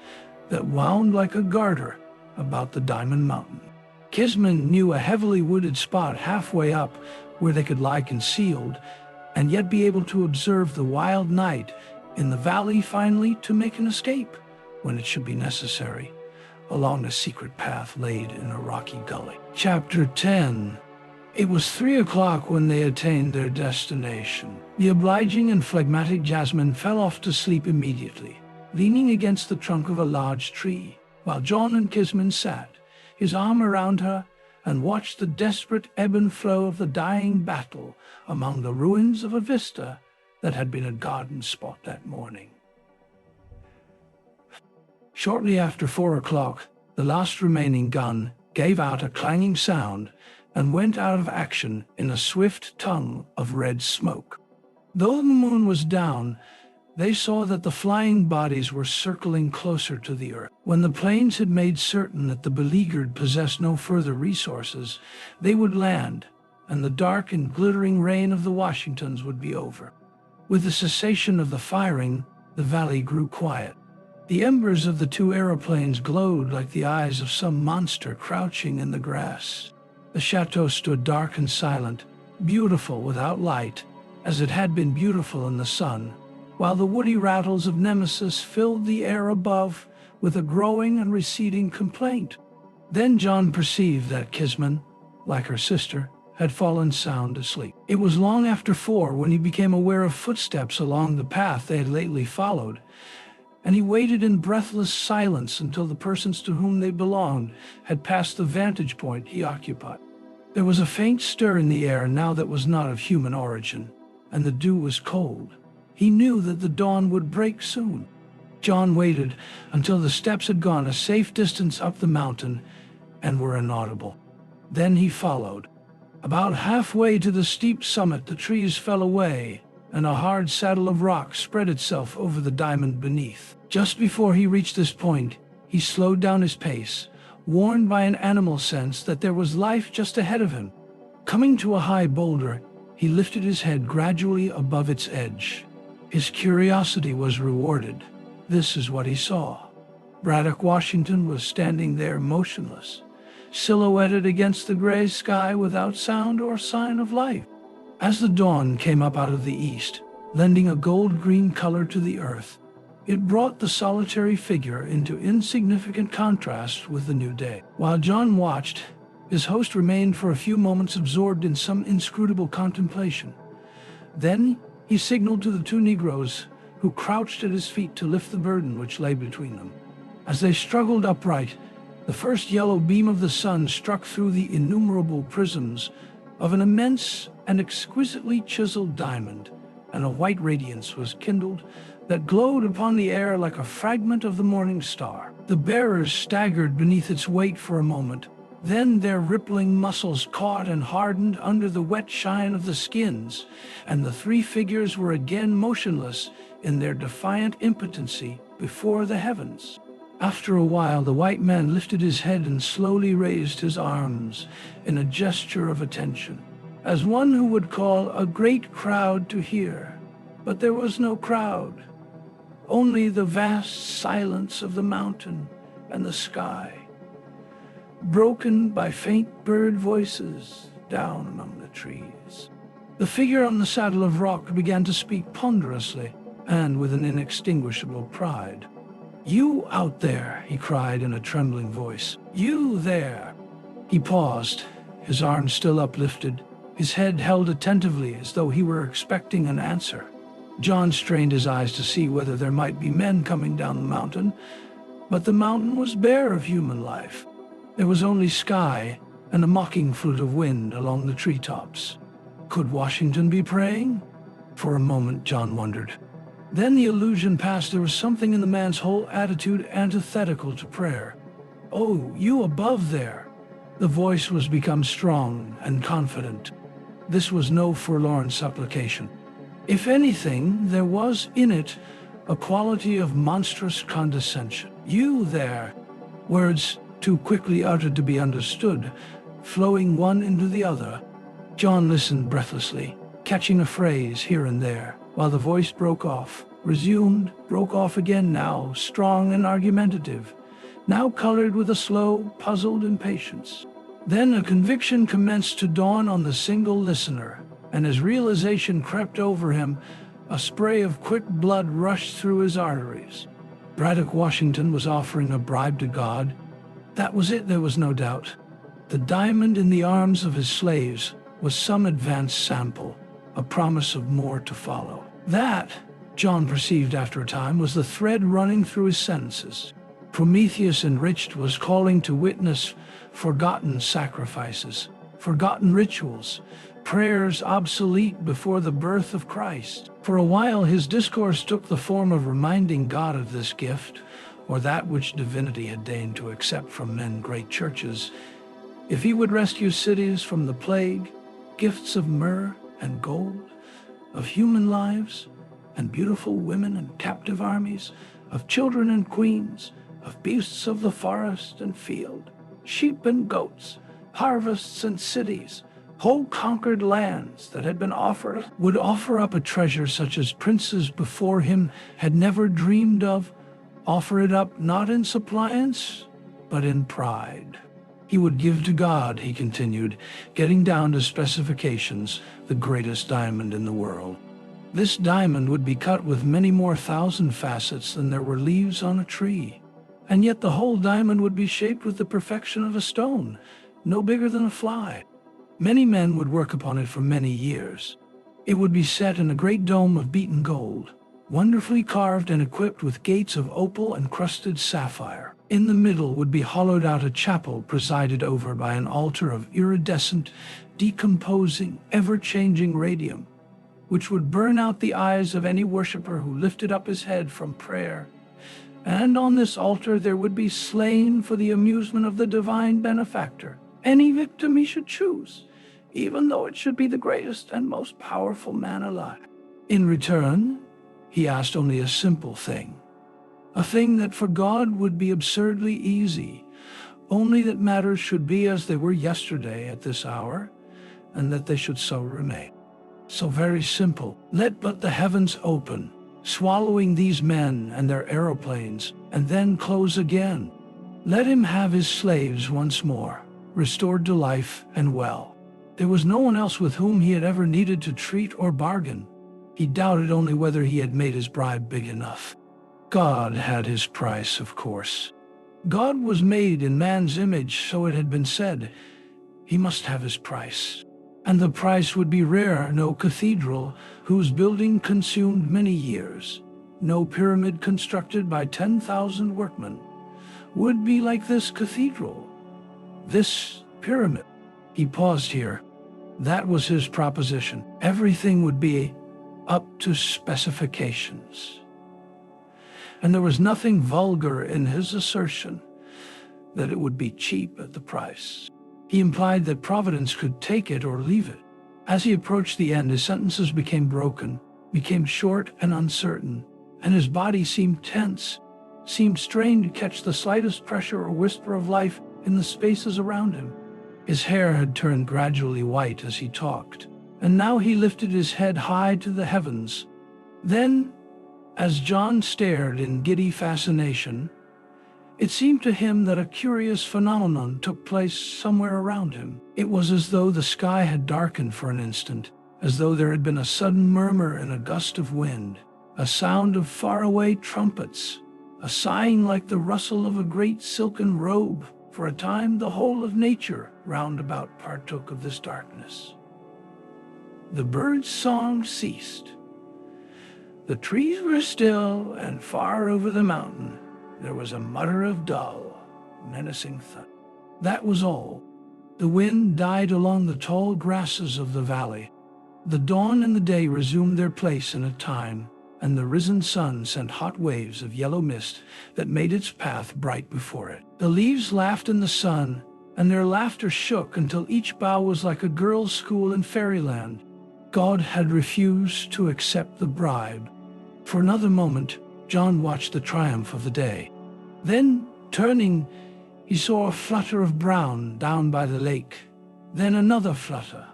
that wound like a garter about the Diamond Mountain. Kisman knew a heavily wooded spot halfway up where they could lie concealed and yet be able to observe the wild night in the valley, finally to make an escape when it should be necessary, along a secret path laid in a rocky gully. Chapter 10. It was 3 o'clock when they attained their destination. The obliging and phlegmatic Jasmine fell off to sleep immediately, leaning against the trunk of a large tree, while John and Kisman sat, his arm around her, and watched the desperate ebb and flow of the dying battle among the ruins of a vista that had been a garden spot that morning. Shortly after 4 o'clock, the last remaining gun gave out a clanging sound and went out of action in a swift tongue of red smoke. Though the moon was down, they saw that the flying bodies were circling closer to the earth. When the planes had made certain that the beleaguered possessed no further resources, they would land, and the dark and glittering reign of the Washingtons would be over. With the cessation of the firing, the valley grew quiet. The embers of the two aeroplanes glowed like the eyes of some monster crouching in the grass. The chateau stood dark and silent, beautiful without light, as it had been beautiful in the sun, while the woody rattles of Nemesis filled the air above with a growing and receding complaint. Then John perceived that Kisman, like her sister, had fallen sound asleep. It was long after 4 when he became aware of footsteps along the path they had lately followed, and he waited in breathless silence until the persons to whom they belonged had passed the vantage point he occupied. There was a faint stir in the air now that was not of human origin, and the dew was cold. He knew that the dawn would break soon. John waited until the steps had gone a safe distance up the mountain and were inaudible. Then he followed. About halfway to the steep summit, the trees fell away, and a hard saddle of rock spread itself over the diamond beneath. Just before he reached this point, he slowed down his pace, warned by an animal sense that there was life just ahead of him. Coming to a high boulder, he lifted his head gradually above its edge. His curiosity was rewarded. This is what he saw. Braddock Washington was standing there motionless, silhouetted against the gray sky without sound or sign of life. As the dawn came up out of the east, lending a gold-green color to the earth, it brought the solitary figure into insignificant contrast with the new day. While John watched, his host remained for a few moments absorbed in some inscrutable contemplation. Then he signaled to the two Negroes who crouched at his feet to lift the burden which lay between them. As they struggled upright, the first yellow beam of the sun struck through the innumerable prisms of an immense and exquisitely chiseled diamond, and a white radiance was kindled that glowed upon the air like a fragment of the morning star. The bearers staggered beneath its weight for a moment. Then their rippling muscles caught and hardened under the wet shine of the skins, and the three figures were again motionless in their defiant impotency before the heavens. After a while, the white man lifted his head and slowly raised his arms in a gesture of attention, as one who would call a great crowd to hear. But there was no crowd, only the vast silence of the mountain and the sky, broken by faint bird voices down among the trees. The figure on the saddle of rock began to speak ponderously and with an inextinguishable pride. "You out there," he cried in a trembling voice. "You there." He paused, his arms still uplifted, his head held attentively as though he were expecting an answer. John strained his eyes to see whether there might be men coming down the mountain, but the mountain was bare of human life. There was only sky and a mocking flute of wind along the treetops. Could Washington be praying? For a moment, John wondered. Then the illusion passed. There was something in the man's whole attitude antithetical to prayer. "Oh, you above there!" The voice was become strong and confident. This was no forlorn supplication. If anything, there was in it a quality of monstrous condescension. "You there!" Words too quickly uttered to be understood, flowing one into the other. John listened breathlessly, catching a phrase here and there, while the voice broke off, resumed, broke off again, now strong and argumentative, now colored with a slow, puzzled impatience. Then a conviction commenced to dawn on the single listener, and as realization crept over him, a spray of quick blood rushed through his arteries. Braddock Washington was offering a bribe to God. That was it, there was no doubt. The diamond in the arms of his slaves was some advanced sample, a promise of more to follow. That, John perceived after a time, was the thread running through his sentences. Prometheus enriched was calling to witness forgotten sacrifices, forgotten rituals, prayers obsolete before the birth of Christ. For a while his discourse took the form of reminding God of this gift, or that which divinity had deigned to accept from men great churches. If he would rescue cities from the plague, gifts of myrrh and gold, of human lives and beautiful women and captive armies, of children and queens, of beasts of the forest and field, sheep and goats, harvests and cities, whole conquered lands that had been offered, would offer up a treasure such as princes before him had never dreamed of, offer it up not in suppliance, but in pride. He would give to God, he continued, getting down to specifications, the greatest diamond in the world. This diamond would be cut with many more thousand facets than there were leaves on a tree. And yet the whole diamond would be shaped with the perfection of a stone, no bigger than a fly. Many men would work upon it for many years. It would be set in a great dome of beaten gold, wonderfully carved and equipped with gates of opal and crusted sapphire. In the middle would be hollowed out a chapel presided over by an altar of iridescent, decomposing, ever-changing radium, which would burn out the eyes of any worshiper who lifted up his head from prayer. And on this altar there would be slain for the amusement of the divine benefactor any victim he should choose, even though it should be the greatest and most powerful man alive. In return, he asked only a simple thing, a thing that for God would be absurdly easy, only that matters should be as they were yesterday at this hour, and that they should so remain. So very simple. Let but the heavens open, swallowing these men and their aeroplanes, and then close again. Let him have his slaves once more, restored to life and well. There was no one else with whom he had ever needed to treat or bargain. He doubted only whether he had made his bribe big enough. God had his price, of course. God was made in man's image, so it had been said. He must have his price. And the price would be rare, no cathedral whose building consumed many years, no pyramid constructed by 10,000 workmen, would be like this cathedral, this pyramid. He paused here. That was his proposition. Everything would be up to specifications. And there was nothing vulgar in his assertion that it would be cheap at the price. He implied that Providence could take it or leave it. As he approached the end, his sentences became broken, became short and uncertain, and his body seemed tense. seemed strained to catch the slightest pressure or whisper of life in the spaces around him. His hair had turned gradually white as he talked, and now he lifted his head high to the heavens. Then, as John stared in giddy fascination, it seemed to him that a curious phenomenon took place somewhere around him. It was as though the sky had darkened for an instant, as though there had been a sudden murmur in a gust of wind, a sound of faraway trumpets, a sighing like the rustle of a great silken robe. For a time the whole of nature round about partook of this darkness. The birds' song ceased. The trees were still, and far over the mountain there was a mutter of dull, menacing thud. That was all. The wind died along the tall grasses of the valley. The dawn and the day resumed their place in a time, and the risen sun sent hot waves of yellow mist that made its path bright before it. The leaves laughed in the sun, and their laughter shook until each bough was like a girl's school in fairyland. God had refused to accept the bribe. For another moment, John watched the triumph of the day. Then, turning, he saw a flutter of brown down by the lake, then another flutter,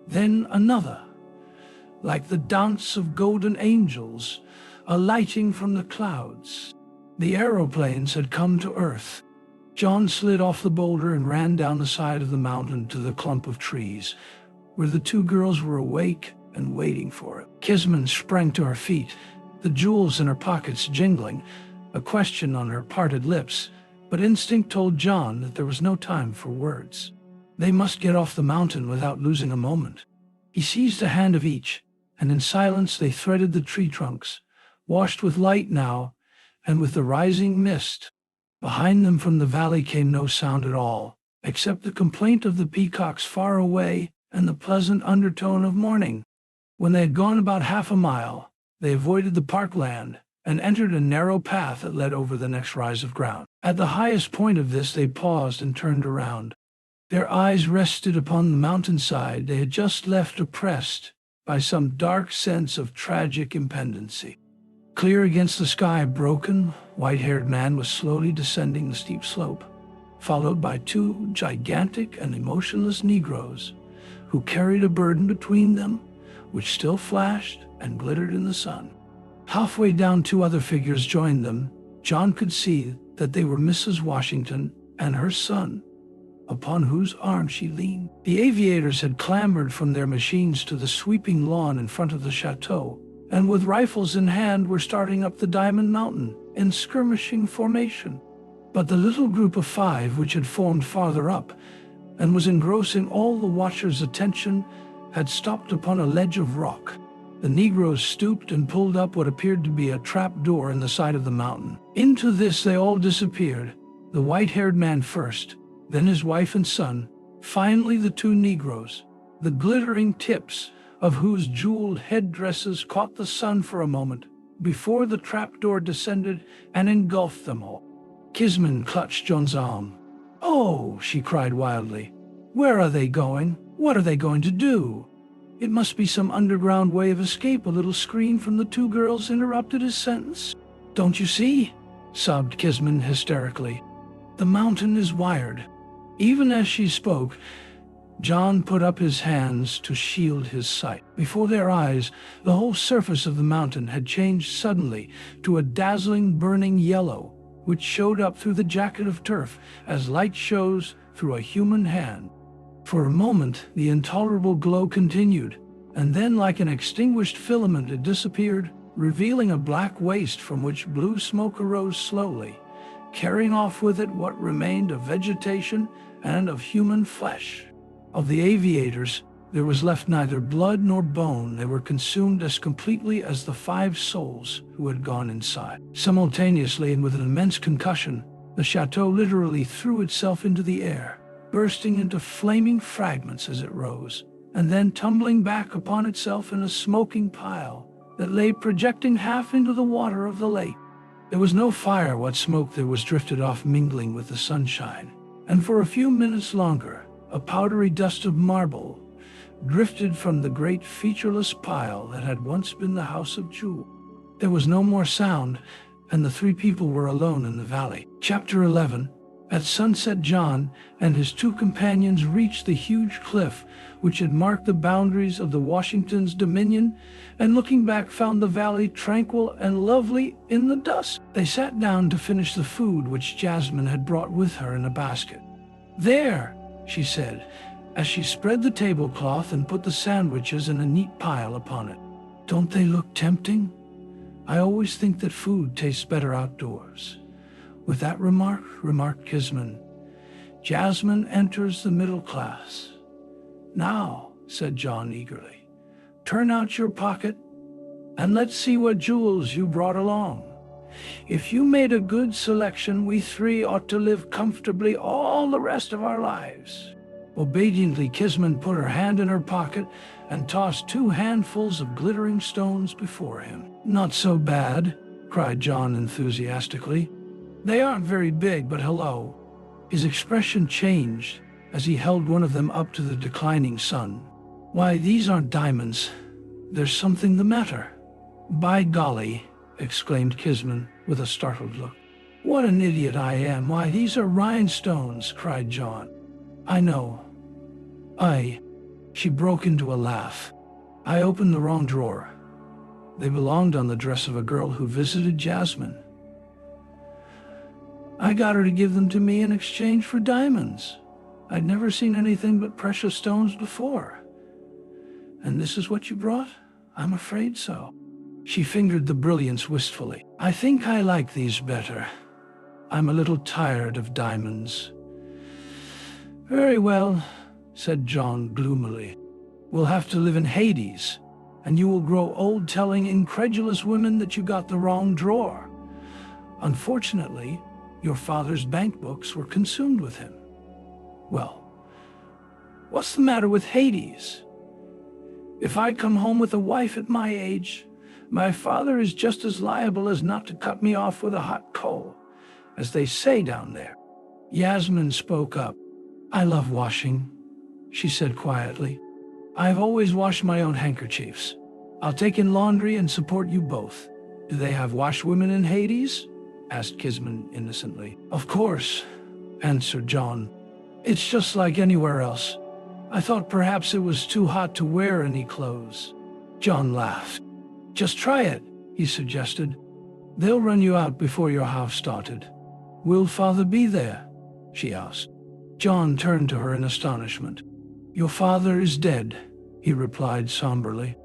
then another, like the dance of golden angels alighting from the clouds. The aeroplanes had come to earth. John slid off the boulder and ran down the side of the mountain to the clump of trees, where the two girls were awake and waiting for him. Kisman sprang to her feet, the jewels in her pockets jingling, a question on her parted lips, but instinct told John that there was no time for words. They must get off the mountain without losing a moment. He seized a hand of each, and in silence they threaded the tree trunks, washed with light now, and with the rising mist. Behind them from the valley came no sound at all, except the complaint of the peacocks far away and the pleasant undertone of morning. When they had gone about half a mile, they avoided the parkland and entered a narrow path that led over the next rise of ground. At the highest point of this they paused and turned around. Their eyes rested upon the mountainside they had just left, oppressed by some dark sense of tragic impendency. Clear against the sky, a broken, white-haired man was slowly descending the steep slope, followed by two gigantic and emotionless Negroes who carried a burden between them, which still flashed and glittered in the sun. Halfway down, two other figures joined them. John could see that they were Mrs. Washington and her son, upon whose arm she leaned. The aviators had clambered from their machines to the sweeping lawn in front of the chateau, and with rifles in hand were starting up the Diamond Mountain in skirmishing formation. But the little group of five which had formed farther up and was engrossing all the watchers' attention had stopped upon a ledge of rock. The Negroes stooped and pulled up what appeared to be a trap door in the side of the mountain. Into this they all disappeared, the white-haired man first, then his wife and son, finally the two Negroes, the glittering tips of whose jeweled headdresses caught the sun for a moment before the trapdoor descended and engulfed them all. Kisman clutched John's arm. "Oh," she cried wildly. "Where are they going? What are they going to do?" "It must be some underground way of escape," a little scream from the two girls interrupted his sentence. "Don't you see?" sobbed Kisman hysterically. "The mountain is wired." Even as she spoke, John put up his hands to shield his sight. Before their eyes, the whole surface of the mountain had changed suddenly to a dazzling burning yellow, which showed up through the jacket of turf as light shows through a human hand. For a moment, the intolerable glow continued, and then like an extinguished filament it disappeared, revealing a black waste from which blue smoke arose slowly, carrying off with it what remained of vegetation and of human flesh. Of the aviators, there was left neither blood nor bone. They were consumed as completely as the five souls who had gone inside. Simultaneously, and with an immense concussion, the chateau literally threw itself into the air, bursting into flaming fragments as it rose, and then tumbling back upon itself in a smoking pile that lay projecting half into the water of the lake. There was no fire. What smoke there was drifted off, mingling with the sunshine, and for a few minutes longer, a powdery dust of marble drifted from the great featureless pile that had once been the house of Jewel. There was no more sound, and the three people were alone in the valley. Chapter 11. At sunset, John and his two companions reached the huge cliff which had marked the boundaries of the Washington's dominion, and looking back found the valley tranquil and lovely in the dusk. They sat down to finish the food which Jasmine had brought with her in a basket. "There," she said, as she spread the tablecloth and put the sandwiches in a neat pile upon it. "Don't they look tempting? I always think that food tastes better outdoors." With that remarked Kisman, "Jasmine enters the middle class." "Now," said John eagerly, "turn out your pocket and let's see what jewels you brought along. If you made a good selection, we three ought to live comfortably all the rest of our lives." Obediently, Kisman put her hand in her pocket and tossed 2 handfuls of glittering stones before him. "Not so bad," cried John enthusiastically. "They aren't very big, but hello." His expression changed as he held one of them up to the declining sun. "Why, these aren't diamonds. There's something the matter." "By golly," exclaimed Kisman with a startled look. "What an idiot I am. Why, these are rhinestones," cried John. "I know. She broke into a laugh. "I opened the wrong drawer. They belonged on the dress of a girl who visited Jasmine. I got her to give them to me in exchange for diamonds. I'd never seen anything but precious stones before. And this is what you brought? I'm afraid so." She fingered the brilliants wistfully. "I think I like these better. I'm a little tired of diamonds." "Very well," said John gloomily. "We'll have to live in Hades, and you will grow old telling incredulous women that you got the wrong drawer. Unfortunately, your father's bank books were consumed with him." "Well, what's the matter with Hades? If I come home with a wife at my age, my father is just as liable as not to cut me off with a hot coal, as they say down there." Yasmin spoke up. "I love washing," she said quietly. "I've always washed my own handkerchiefs. I'll take in laundry and support you both." "Do they have washwomen in Hades?" asked Kisman innocently. "Of course," answered John. "It's just like anywhere else. I thought perhaps it was too hot to wear any clothes." John laughed. "Just try it," he suggested. "They'll run you out before your house started." "Will father be there?" she asked. John turned to her in astonishment. "Your father is dead," he replied somberly.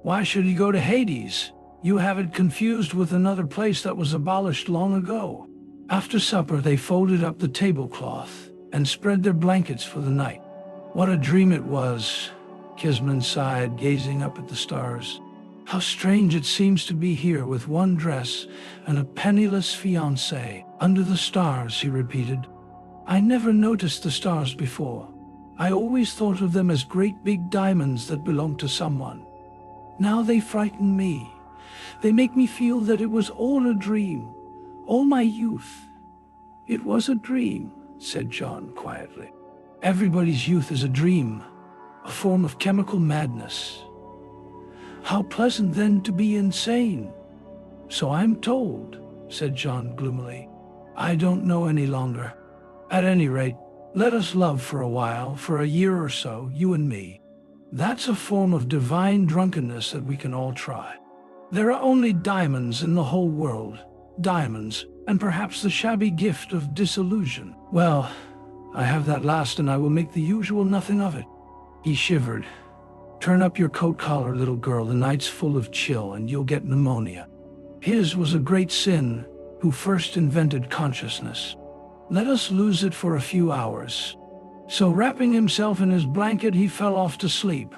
"Why should he go to Hades? You have it confused with another place that was abolished long ago." After supper, they folded up the tablecloth and spread their blankets for the night. "What a dream it was," Kisman sighed, gazing up at the stars. "How strange it seems to be here with one dress and a penniless fiancé." "Under the stars," he repeated. "I never noticed the stars before. I always thought of them as great big diamonds that belonged to someone. Now they frighten me. They make me feel that it was all a dream, all my youth." "It was a dream," said John quietly. "Everybody's youth is a dream, a form of chemical madness. How pleasant then to be insane." "So I'm told," said John gloomily. "I don't know any longer. At any rate, let us love for a while, for a year or so, you and me. That's a form of divine drunkenness that we can all try. There are only diamonds in the whole world. Diamonds, and perhaps the shabby gift of disillusion. Well, I have that last, and I will make the usual nothing of it." He shivered. "Turn up your coat collar, little girl. The night's full of chill, and you'll get pneumonia." His was a great sin who first invented consciousness. Let us lose it for a few hours. So wrapping himself in his blanket, he fell off to sleep.